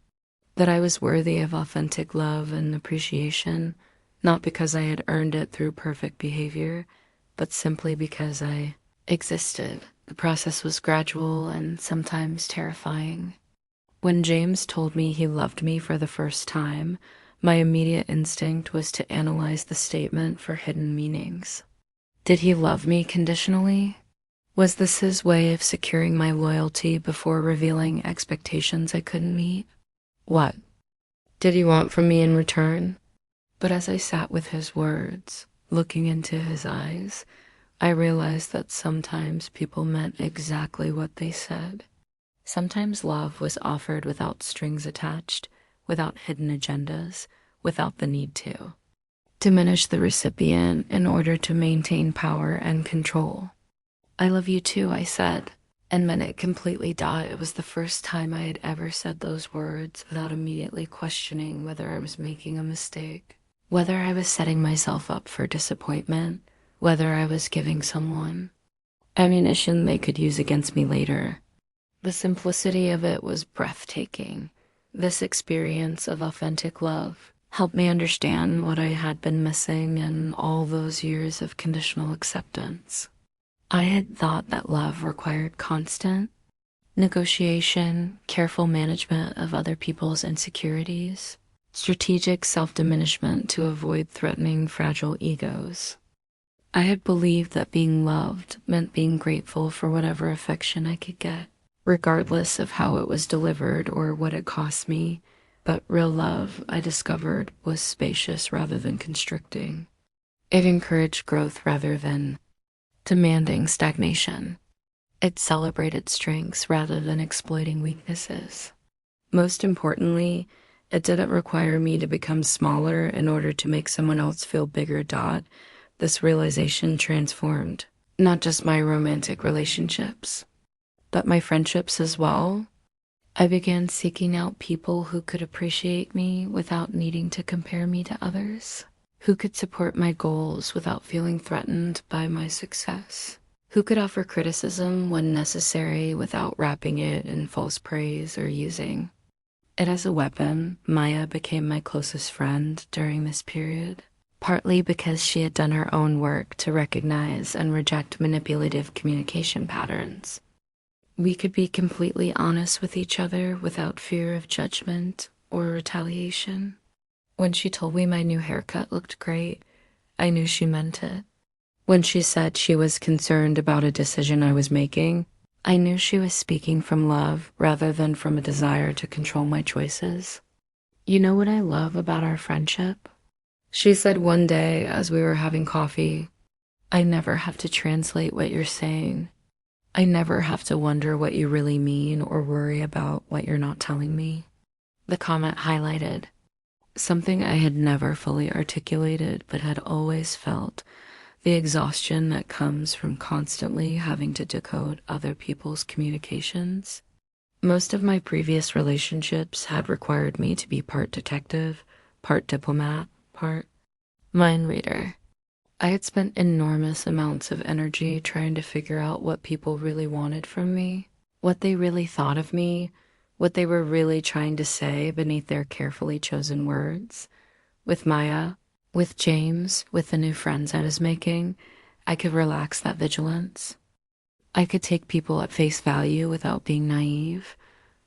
that I was worthy of authentic love and appreciation, not because I had earned it through perfect behavior, but simply because I existed. The process was gradual and sometimes terrifying. When James told me he loved me for the first time, my immediate instinct was to analyze the statement for hidden meanings. Did he love me conditionally? Was this his way of securing my loyalty before revealing expectations I couldn't meet? What did he want from me in return? But as I sat with his words, looking into his eyes, I realized that sometimes people meant exactly what they said. Sometimes love was offered without strings attached, without hidden agendas, without the need to diminish the recipient in order to maintain power and control. I love you too, I said, and meant it completely. It was the first time I had ever said those words without immediately questioning whether I was making a mistake, whether I was setting myself up for disappointment, whether I was giving someone ammunition they could use against me later. The simplicity of it was breathtaking. This experience of authentic love helped me understand what I had been missing in all those years of conditional acceptance. I had thought that love required constant negotiation, careful management of other people's insecurities, strategic self-diminishment to avoid threatening fragile egos. I had believed that being loved meant being grateful for whatever affection I could get, regardless of how it was delivered or what it cost me. But real love, I discovered, was spacious rather than constricting. It encouraged growth rather than demanding stagnation. It celebrated strengths rather than exploiting weaknesses. Most importantly, it didn't require me to become smaller in order to make someone else feel bigger. This realization transformed not just my romantic relationships, but my friendships as well. I began seeking out people who could appreciate me without needing to compare me to others, Who could support my goals without feeling threatened by my success? Who could offer criticism when necessary without wrapping it in false praise or using it as a weapon? Maya became my closest friend during this period, partly because she had done her own work to recognize and reject manipulative communication patterns. We could be completely honest with each other without fear of judgment or retaliation. When she told me my new haircut looked great, I knew she meant it. When she said she was concerned about a decision I was making, I knew she was speaking from love rather than from a desire to control my choices. You know what I love about our friendship? She said one day as we were having coffee, I never have to translate what you're saying. I never have to wonder what you really mean or worry about what you're not telling me. The comment highlighted something I had never fully articulated but had always felt: the exhaustion that comes from constantly having to decode other people's communications. Most of my previous relationships had required me to be part detective, part diplomat, part mind reader. I had spent enormous amounts of energy trying to figure out what people really wanted from me, what they really thought of me, what they were really trying to say beneath their carefully chosen words. With Maya, with James, with the new friends I was making, I could relax that vigilance. I could take people at face value without being naive,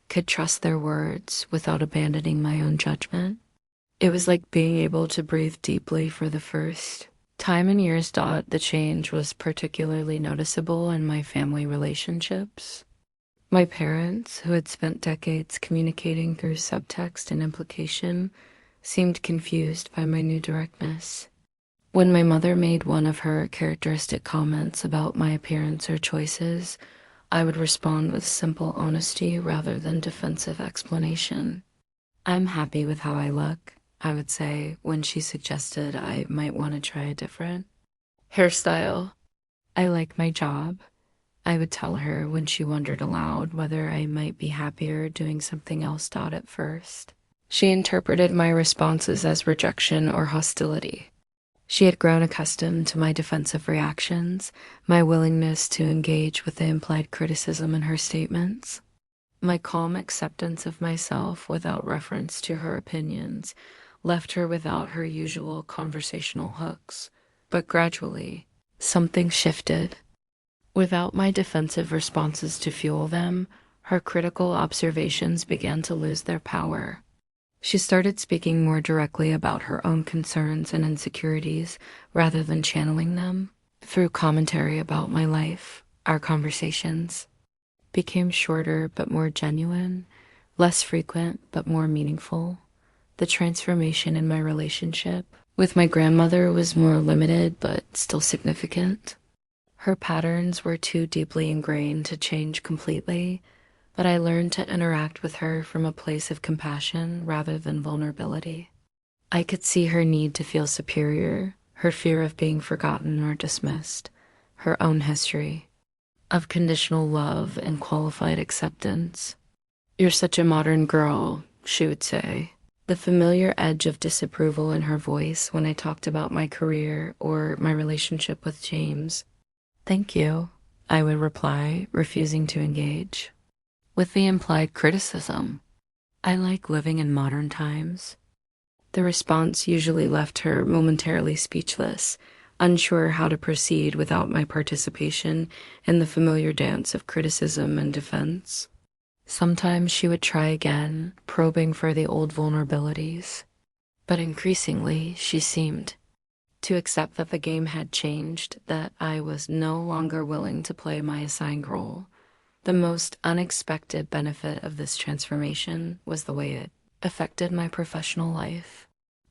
could trust their words without abandoning my own judgment. It was like being able to breathe deeply for the first time in years. The change was particularly noticeable in my family relationships. My parents, who had spent decades communicating through subtext and implication, seemed confused by my new directness. When my mother made one of her characteristic comments about my appearance or choices, I would respond with simple honesty rather than defensive explanation. I'm happy with how I look, I would say when she suggested I might want to try a different hairstyle. I like my job, I would tell her when she wondered aloud whether I might be happier doing something else. At first, she interpreted my responses as rejection or hostility. She had grown accustomed to my defensive reactions, my willingness to engage with the implied criticism in her statements. My calm acceptance of myself without reference to her opinions left her without her usual conversational hooks. But gradually, something shifted. Without my defensive responses to fuel them, her critical observations began to lose their power. She started speaking more directly about her own concerns and insecurities rather than channeling them through commentary about my life. Our conversations became shorter but more genuine, less frequent but more meaningful. The transformation in my relationship with my grandmother was more limited but still significant. Her patterns were too deeply ingrained to change completely, but I learned to interact with her from a place of compassion rather than vulnerability. I could see her need to feel superior, her fear of being forgotten or dismissed, her own history of conditional love and qualified acceptance. "You're such a modern girl," she would say, the familiar edge of disapproval in her voice when I talked about my career or my relationship with James. "Thank you," I would reply, refusing to engage with the implied criticism. "I like living in modern times." The response usually left her momentarily speechless, unsure how to proceed without my participation in the familiar dance of criticism and defense. Sometimes she would try again, probing for the old vulnerabilities. But increasingly, she seemed to accept that the game had changed, that I was no longer willing to play my assigned role. The most unexpected benefit of this transformation was the way it affected my professional life.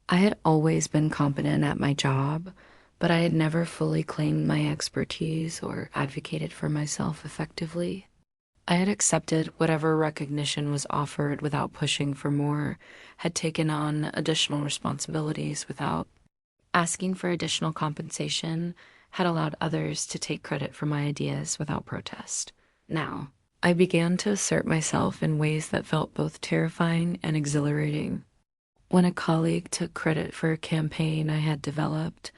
I had always been competent at my job, but I had never fully claimed my expertise or advocated for myself effectively. I had accepted whatever recognition was offered without pushing for more, had taken on additional responsibilities without asking for additional compensation, had allowed others to take credit for my ideas without protest. Now, I began to assert myself in ways that felt both terrifying and exhilarating. When a colleague took credit for a campaign I had developed,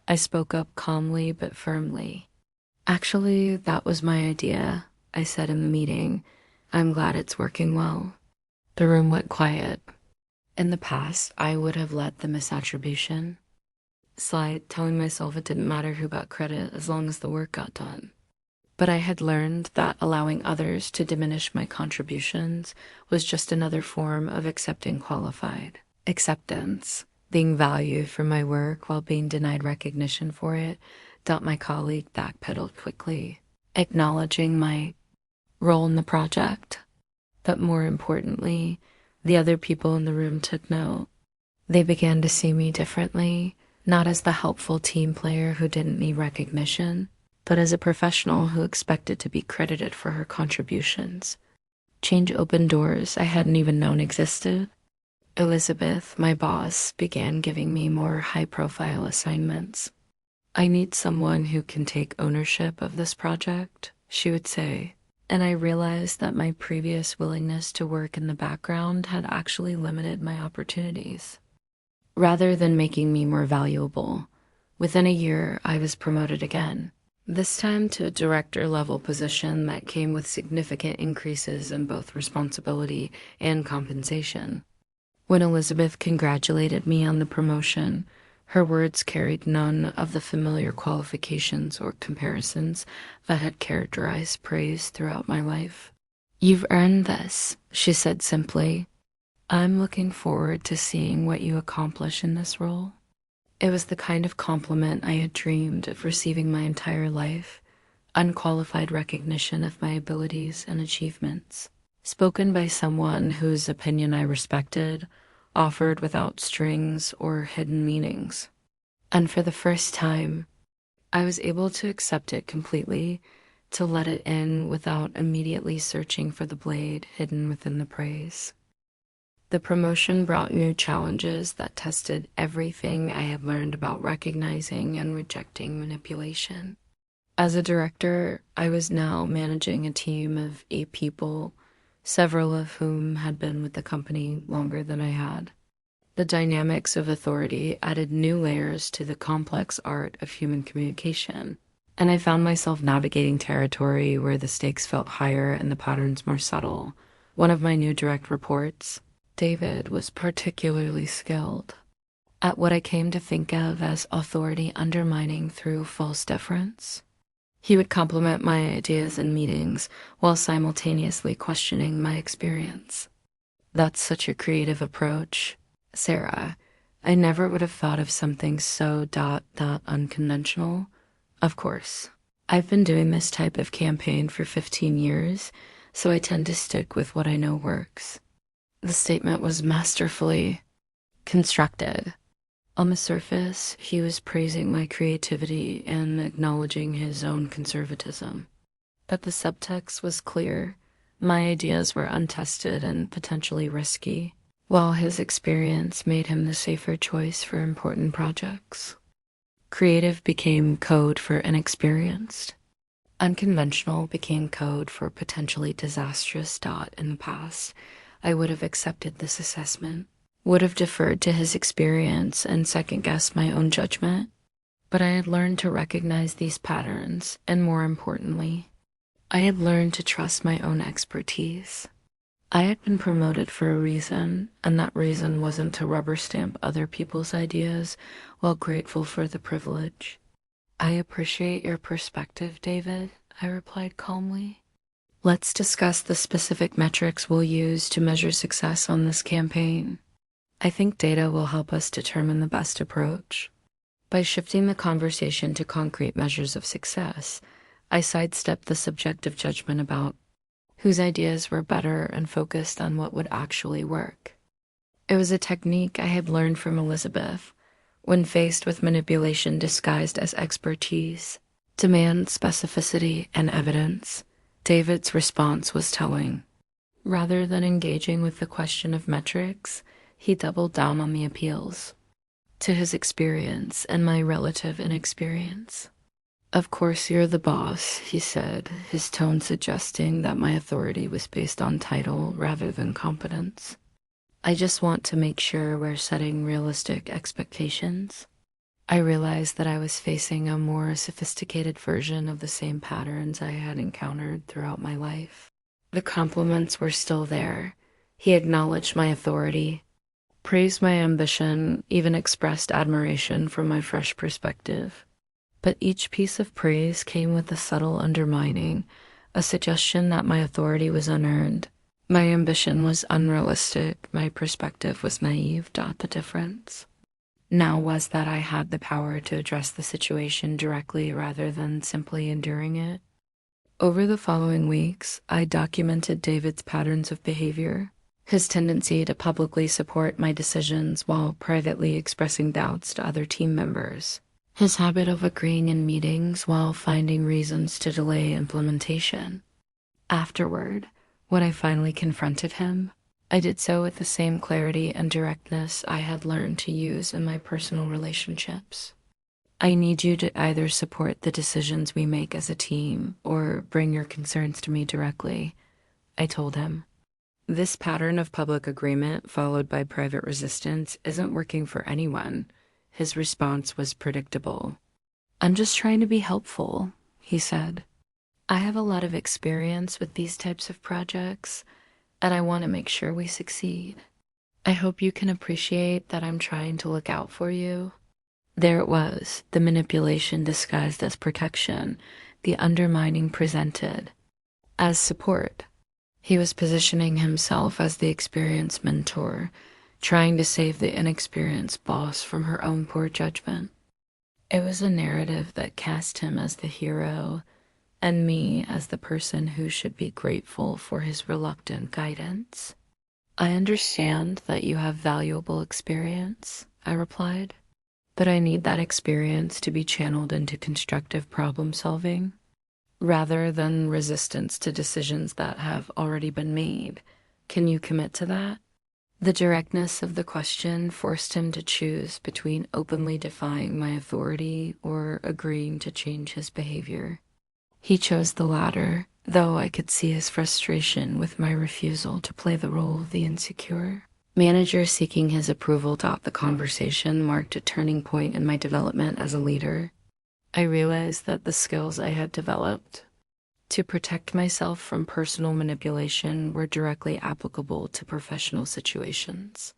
I spoke up calmly but firmly. Actually, that was my idea, I said in the meeting. I'm glad it's working well. The room went quiet. In the past, I would have let the misattribution slide, telling myself it didn't matter who got credit as long as the work got done. But I had learned that allowing others to diminish my contributions was just another form of accepting qualified acceptance. Being valued for my work while being denied recognition for it dealt my colleague backpedaled quickly, acknowledging my role in the project. But more importantly, the other people in the room took note. They began to see me differently, not as the helpful team player who didn't need recognition, but as a professional who expected to be credited for her contributions. Change opened doors I hadn't even known existed. Elizabeth, my boss, began giving me more high-profile assignments. I need someone who can take ownership of this project, she would say, and I realized that my previous willingness to work in the background had actually limited my opportunities. Rather than making me more valuable, within a year I was promoted again, this time to a director-level position that came with significant increases in both responsibility and compensation. When Elizabeth congratulated me on the promotion, her words carried none of the familiar qualifications or comparisons that had characterized praise throughout my life. "You've earned this," she said simply. "I'm looking forward to seeing what you accomplish in this role." It was the kind of compliment I had dreamed of receiving my entire life, unqualified recognition of my abilities and achievements, spoken by someone whose opinion I respected, offered without strings or hidden meanings. And for the first time, I was able to accept it completely, to let it in without immediately searching for the blade hidden within the praise. The promotion brought new challenges that tested everything I had learned about recognizing and rejecting manipulation. As a director, I was now managing a team of 8 people, several of whom had been with the company longer than I had. The dynamics of authority added new layers to the complex art of human communication, and I found myself navigating territory where the stakes felt higher and the patterns more subtle. One of my new direct reports, David, was particularly skilled at what I came to think of as authority undermining through false deference. He would compliment my ideas in meetings while simultaneously questioning my experience. "That's such a creative approach, Sarah. I never would have thought of something so unconventional." Of course, I've been doing this type of campaign for 15 years, so I tend to stick with what I know works. The statement was masterfully constructed. On the surface, he was praising my creativity and acknowledging his own conservatism. But the subtext was clear. My ideas were untested and potentially risky, while his experience made him the safer choice for important projects. Creative became code for inexperienced. Unconventional became code for potentially disastrous. In the past, I would have accepted this assessment, would have deferred to his experience and second-guessed my own judgment. But I had learned to recognize these patterns, and more importantly, I had learned to trust my own expertise. I had been promoted for a reason, and that reason wasn't to rubber stamp other people's ideas while grateful for the privilege. "I appreciate your perspective, David," I replied calmly. "Let's discuss the specific metrics we'll use to measure success on this campaign. I think data will help us determine the best approach." By shifting the conversation to concrete measures of success, I sidestepped the subjective judgment about whose ideas were better and focused on what would actually work. It was a technique I had learned from Elizabeth. When faced with manipulation disguised as expertise, demand specificity and evidence. David's response was telling. Rather than engaging with the question of metrics, he doubled down on the appeals to his experience and my relative inexperience. "Of course you're the boss," he said, his tone suggesting that my authority was based on title rather than competence. I just want to make sure we're setting realistic expectations. I realized that I was facing a more sophisticated version of the same patterns I had encountered throughout my life. The compliments were still there. He acknowledged my authority, praised my ambition, even expressed admiration from my fresh perspective. But each piece of praise came with a subtle undermining, a suggestion that my authority was unearned. My ambition was unrealistic, my perspective was naive. The difference now was that I had the power to address the situation directly rather than simply enduring it. Over the following weeks, I documented David's patterns of behavior, his tendency to publicly support my decisions while privately expressing doubts to other team members, his habit of agreeing in meetings while finding reasons to delay implementation. Afterward, when I finally confronted him, I did so with the same clarity and directness I had learned to use in my personal relationships. I need you to either support the decisions we make as a team or bring your concerns to me directly, I told him. This pattern of public agreement followed by private resistance isn't working for anyone. His response was predictable. I'm just trying to be helpful, he said. I have a lot of experience with these types of projects, and I want to make sure we succeed. I hope you can appreciate that I'm trying to look out for you. There it was, the manipulation disguised as protection, the undermining presented as support. He was positioning himself as the experienced mentor, trying to save the inexperienced boss from her own poor judgment. It was a narrative that cast him as the hero and me as the person who should be grateful for his reluctant guidance. I understand that you have valuable experience, I replied, but I need that experience to be channeled into constructive problem solving rather than resistance to decisions that have already been made. Can you commit to that? The directness of the question forced him to choose between openly defying my authority or agreeing to change his behavior. He chose the latter, though I could see his frustration with my refusal to play the role of the insecure manager seeking his approval. The conversation marked a turning point in my development as a leader. I realized that the skills I had developed to protect myself from personal manipulation were directly applicable to professional situations.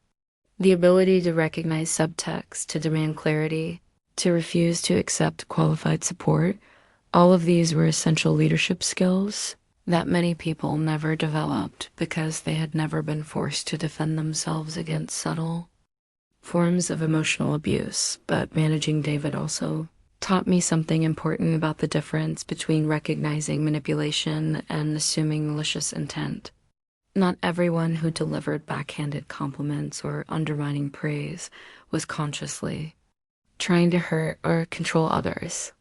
The ability to recognize subtext, to demand clarity, to refuse to accept qualified support, all of these were essential leadership skills that many people never developed because they had never been forced to defend themselves against subtle forms of emotional abuse. But managing David also taught me something important about the difference between recognizing manipulation and assuming malicious intent. Not everyone who delivered backhanded compliments or undermining praise was consciously trying to hurt or control others.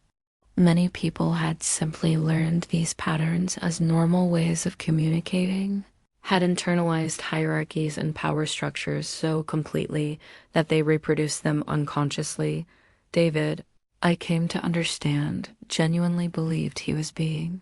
Many people had simply learned these patterns as normal ways of communicating, had internalized hierarchies and power structures so completely that they reproduced them unconsciously. David, I came to understand, genuinely believed he was being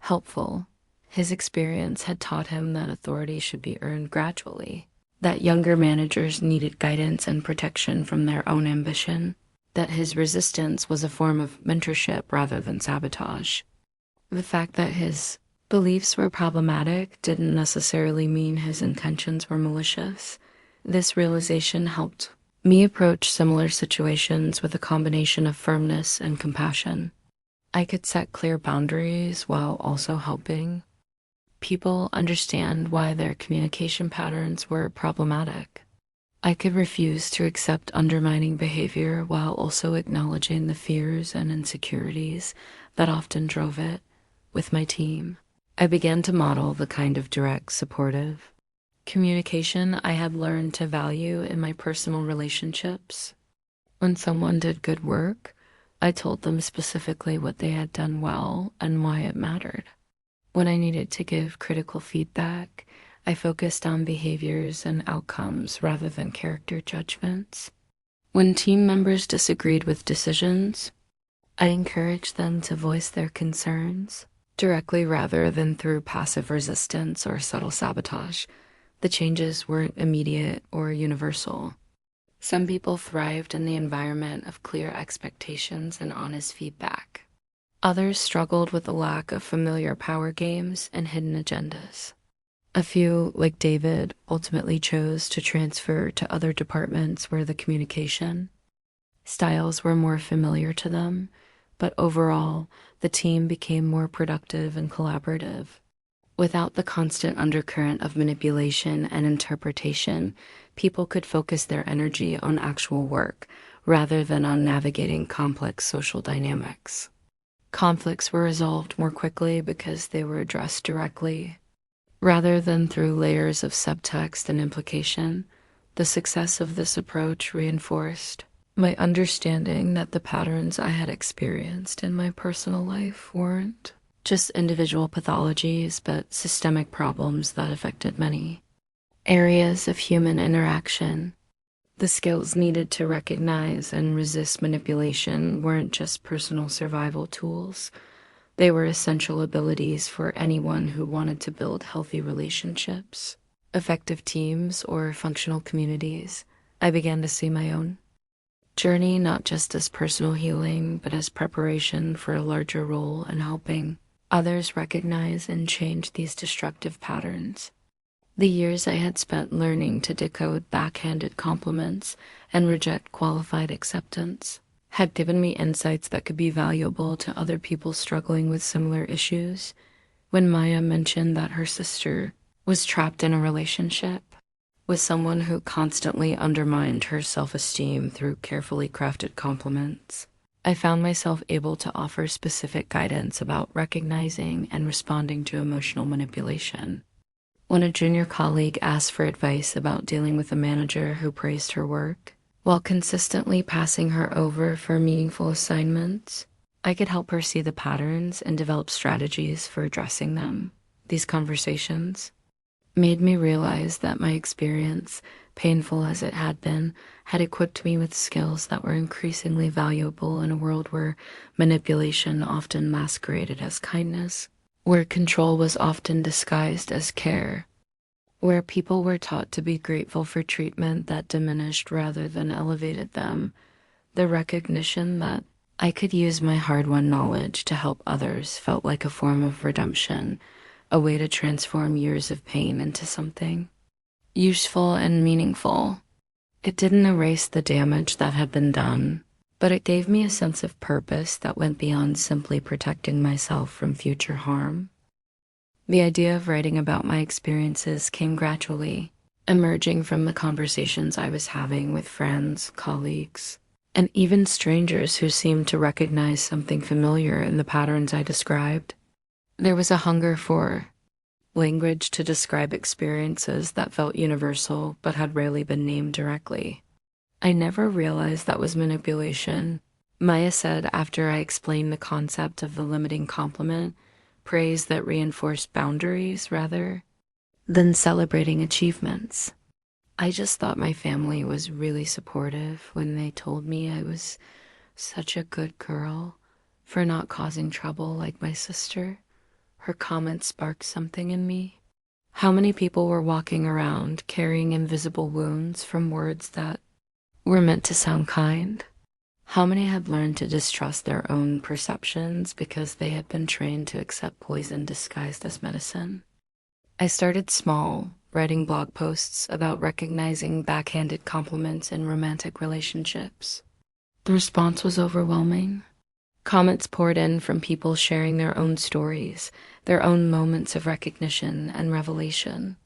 helpful. His experience had taught him that authority should be earned gradually, that younger managers needed guidance and protection from their own ambition, that his resistance was a form of mentorship rather than sabotage. The fact that his beliefs were problematic didn't necessarily mean his intentions were malicious. This realization helped me approach similar situations with a combination of firmness and compassion. I could set clear boundaries while also helping people understand why their communication patterns were problematic. I could refuse to accept undermining behavior while also acknowledging the fears and insecurities that often drove it. With my team, I began to model the kind of direct, supportive communication I had learned to value in my personal relationships. When someone did good work, I told them specifically what they had done well and why it mattered. When I needed to give critical feedback, I focused on behaviors and outcomes rather than character judgments. When team members disagreed with decisions, I encouraged them to voice their concerns directly rather than through passive resistance or subtle sabotage. The changes weren't immediate or universal. Some people thrived in the environment of clear expectations and honest feedback. Others struggled with the lack of familiar power games and hidden agendas. A few, like David, ultimately chose to transfer to other departments where the communication styles were more familiar to them, but overall, the team became more productive and collaborative. Without the constant undercurrent of manipulation and interpretation, people could focus their energy on actual work rather than on navigating complex social dynamics. Conflicts were resolved more quickly because they were addressed directly, rather than through layers of subtext and implication. The success of this approach reinforced my understanding that the patterns I had experienced in my personal life weren't just individual pathologies, but systemic problems that affected many areas of human interaction. The skills needed to recognize and resist manipulation weren't just personal survival tools. They were essential abilities for anyone who wanted to build healthy relationships, effective teams, or functional communities. I began to see my own journey not just as personal healing, but as preparation for a larger role in helping others recognize and change these destructive patterns. The years I had spent learning to decode backhanded compliments and reject qualified acceptance had given me insights that could be valuable to other people struggling with similar issues. When Maya mentioned that her sister was trapped in a relationship with someone who constantly undermined her self-esteem through carefully crafted compliments, I found myself able to offer specific guidance about recognizing and responding to emotional manipulation. When a junior colleague asked for advice about dealing with a manager who praised her work, while consistently passing her over for meaningful assignments, I could help her see the patterns and develop strategies for addressing them. These conversations made me realize that my experience, painful as it had been, had equipped me with skills that were increasingly valuable in a world where manipulation often masqueraded as kindness, where control was often disguised as care, where people were taught to be grateful for treatment that diminished rather than elevated them. The recognition that I could use my hard-won knowledge to help others felt like a form of redemption, a way to transform years of pain into something useful and meaningful. It didn't erase the damage that had been done, but it gave me a sense of purpose that went beyond simply protecting myself from future harm. The idea of writing about my experiences came gradually, emerging from the conversations I was having with friends, colleagues, and even strangers who seemed to recognize something familiar in the patterns I described. There was a hunger for language to describe experiences that felt universal but had rarely been named directly. I never realized that was manipulation, Maya said after I explained the concept of the limiting compliment, praise that reinforced boundaries rather than celebrating achievements. I just thought my family was really supportive when they told me I was such a good girl for not causing trouble like my sister. Her comments sparked something in me. How many people were walking around carrying invisible wounds from words that were meant to sound kind? How many had learned to distrust their own perceptions because they had been trained to accept poison disguised as medicine? I started small, writing blog posts about recognizing backhanded compliments in romantic relationships. The response was overwhelming. Comments poured in from people sharing their own stories, their own moments of recognition and revelation.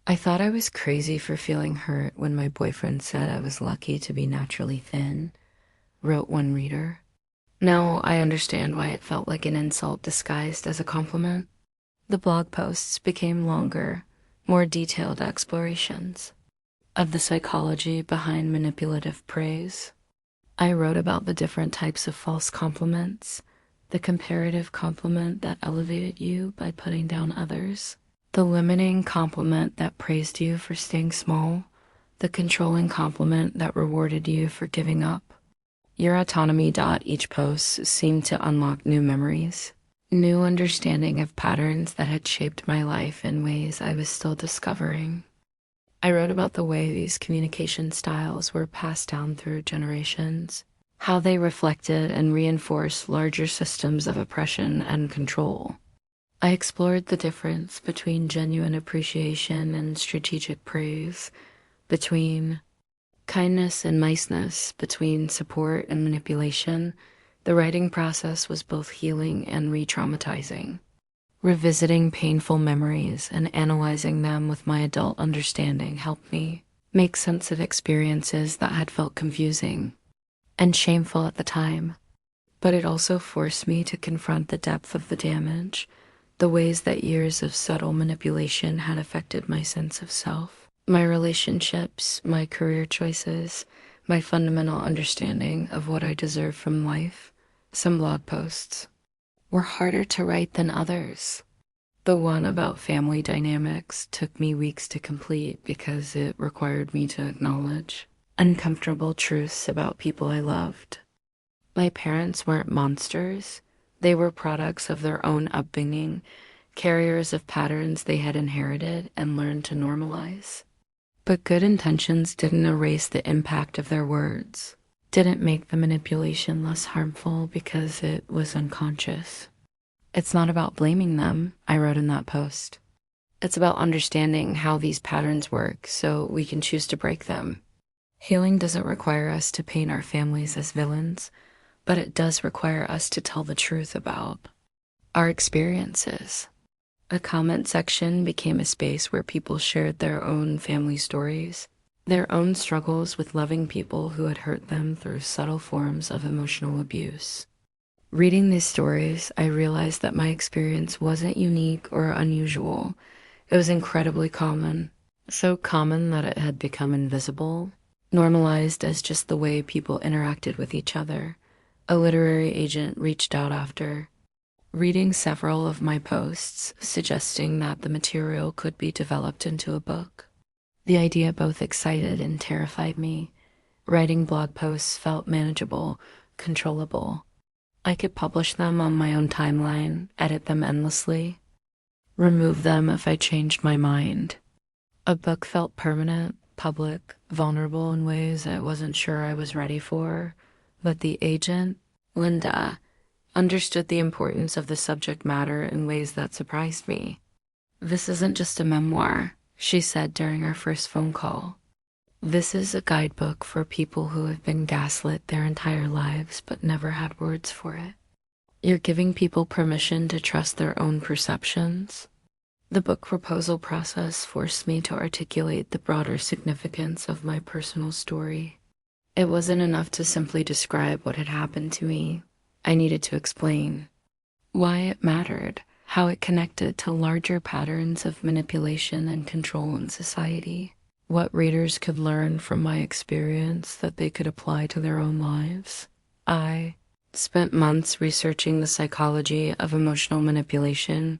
I thought I was crazy for feeling hurt when my boyfriend said I was lucky to be naturally thin, wrote one reader. Now I understand why it felt like an insult disguised as a compliment. The blog posts became longer, more detailed explorations of the psychology behind manipulative praise. I wrote about the different types of false compliments, the comparative compliment that elevated you by putting down others, the limiting compliment that praised you for staying small, the controlling compliment that rewarded you for giving up. Your autonomy. Each post seemed to unlock new memories, new understanding of patterns that had shaped my life in ways I was still discovering. I wrote about the way these communication styles were passed down through generations, how they reflected and reinforced larger systems of oppression and control. I explored the difference between genuine appreciation and strategic praise, between kindness and niceness, between support and manipulation. The writing process was both healing and re-traumatizing. Revisiting painful memories and analyzing them with my adult understanding helped me make sense of experiences that had felt confusing and shameful at the time. But it also forced me to confront the depth of the damage, the ways that years of subtle manipulation had affected my sense of self, my relationships, my career choices, my fundamental understanding of what I deserve from life. Some blog posts were harder to write than others. The one about family dynamics took me weeks to complete because it required me to acknowledge uncomfortable truths about people I loved. My parents weren't monsters. They were products of their own upbringing, carriers of patterns they had inherited and learned to normalize. But good intentions didn't erase the impact of their words, didn't make the manipulation less harmful because it was unconscious. It's not about blaming them, I wrote in that post. It's about understanding how these patterns work so we can choose to break them. Healing doesn't require us to paint our families as villains, but it does require us to tell the truth about our experiences. A comment section became a space where people shared their own family stories, their own struggles with loving people who had hurt them through subtle forms of emotional abuse. Reading these stories, I realized that my experience wasn't unique or unusual. It was incredibly common, so common that it had become invisible, normalized as just the way people interacted with each other. A literary agent reached out after reading several of my posts, suggesting that the material could be developed into a book. The idea both excited and terrified me. Writing blog posts felt manageable, controllable. I could publish them on my own timeline, edit them endlessly, remove them if I changed my mind. A book felt permanent, public, vulnerable in ways I wasn't sure I was ready for, but the agent, Linda, understood the importance of the subject matter in ways that surprised me. "This isn't just a memoir," she said during our first phone call. "This is a guidebook for people who have been gaslit their entire lives but never had words for it. You're giving people permission to trust their own perceptions." The book proposal process forced me to articulate the broader significance of my personal story. It wasn't enough to simply describe what had happened to me. I needed to explain why it mattered, how it connected to larger patterns of manipulation and control in society, what readers could learn from my experience that they could apply to their own lives. I spent months researching the psychology of emotional manipulation,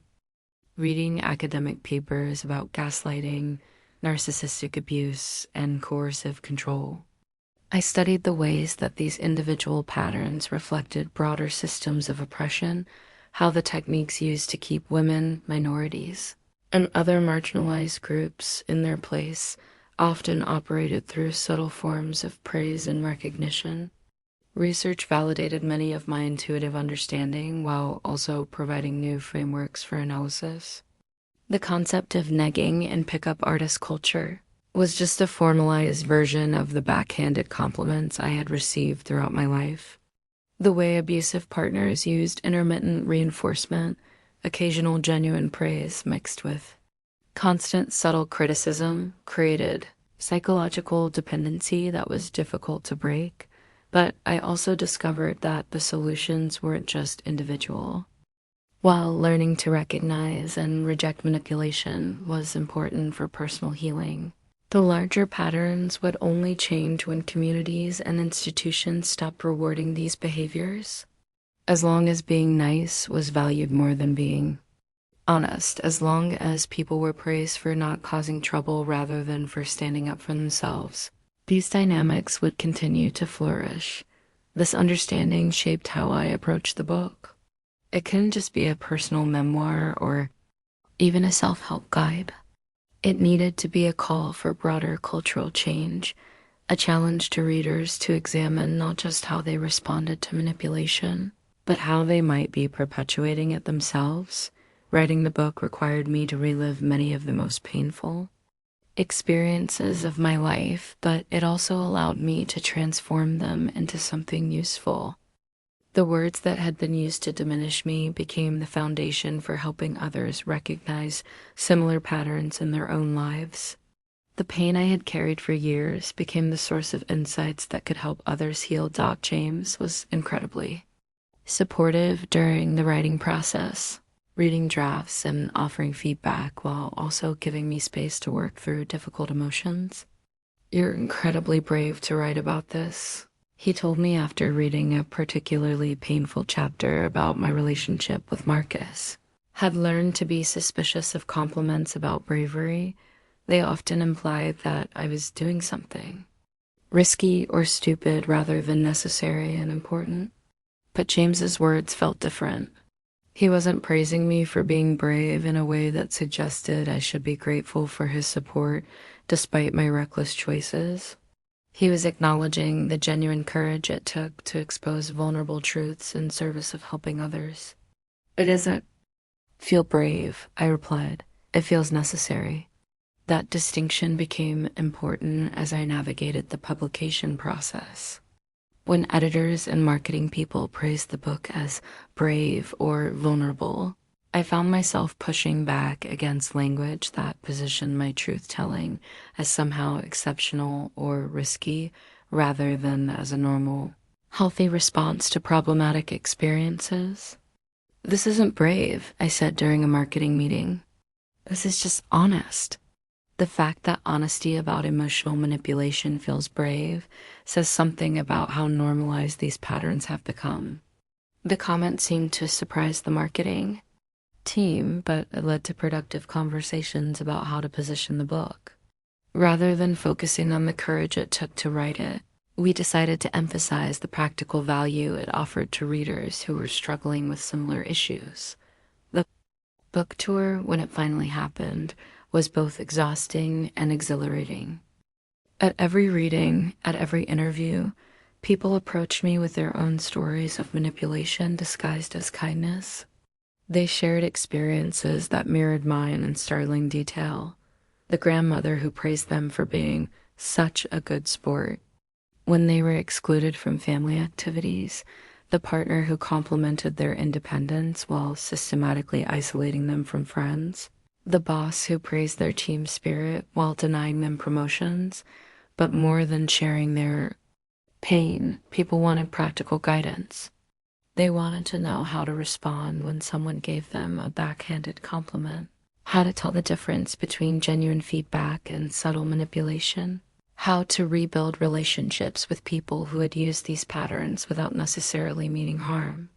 reading academic papers about gaslighting, narcissistic abuse, and coercive control. I studied the ways that these individual patterns reflected broader systems of oppression, how the techniques used to keep women, minorities, and other marginalized groups in their place often operated through subtle forms of praise and recognition. Research validated many of my intuitive understanding while also providing new frameworks for analysis. The concept of negging in pickup artist culture was just a formalized version of the backhanded compliments I had received throughout my life. The way abusive partners used intermittent reinforcement, occasional genuine praise mixed with constant subtle criticism created psychological dependency that was difficult to break. But I also discovered that the solutions weren't just individual. While learning to recognize and reject manipulation was important for personal healing, the larger patterns would only change when communities and institutions stopped rewarding these behaviors. As long as being nice was valued more than being honest, as long as people were praised for not causing trouble rather than for standing up for themselves, these dynamics would continue to flourish. This understanding shaped how I approached the book. It couldn't just be a personal memoir or even a self-help guide. It needed to be a call for broader cultural change, a challenge to readers to examine not just how they responded to manipulation, but how they might be perpetuating it themselves. Writing the book required me to relive many of the most painful experiences of my life, but it also allowed me to transform them into something useful. The words that had been used to diminish me became the foundation for helping others recognize similar patterns in their own lives. The pain I had carried for years became the source of insights that could help others heal. James was incredibly supportive during the writing process, reading drafts and offering feedback while also giving me space to work through difficult emotions. "You're incredibly brave to write about this," he told me after reading a particularly painful chapter about my relationship with Marcus. Had learned to be suspicious of compliments about bravery. They often implied that I was doing something risky or stupid rather than necessary and important. But James's words felt different. He wasn't praising me for being brave in a way that suggested I should be grateful for his support despite my reckless choices. He was acknowledging the genuine courage it took to expose vulnerable truths in service of helping others. "It doesn't feel brave," I replied. "It feels necessary." That distinction became important as I navigated the publication process. When editors and marketing people praised the book as brave or vulnerable, I found myself pushing back against language that positioned my truth-telling as somehow exceptional or risky rather than as a normal, healthy response to problematic experiences. "This isn't brave," I said during a marketing meeting. "This is just honest." The fact that honesty about emotional manipulation feels brave says something about how normalized these patterns have become. The comment seemed to surprise the marketing team, but it led to productive conversations about how to position the book. Rather than focusing on the courage it took to write it, we decided to emphasize the practical value it offered to readers who were struggling with similar issues. The book tour, when it finally happened, was both exhausting and exhilarating. At every reading, at every interview, people approached me with their own stories of manipulation disguised as kindness. They shared experiences that mirrored mine in startling detail. The grandmother who praised them for being such a good sport when they were excluded from family activities, the partner who complimented their independence while systematically isolating them from friends, the boss who praised their team spirit while denying them promotions. But more than sharing their pain, people wanted practical guidance. They wanted to know how to respond when someone gave them a backhanded compliment, how to tell the difference between genuine feedback and subtle manipulation, how to rebuild relationships with people who had used these patterns without necessarily meaning harm.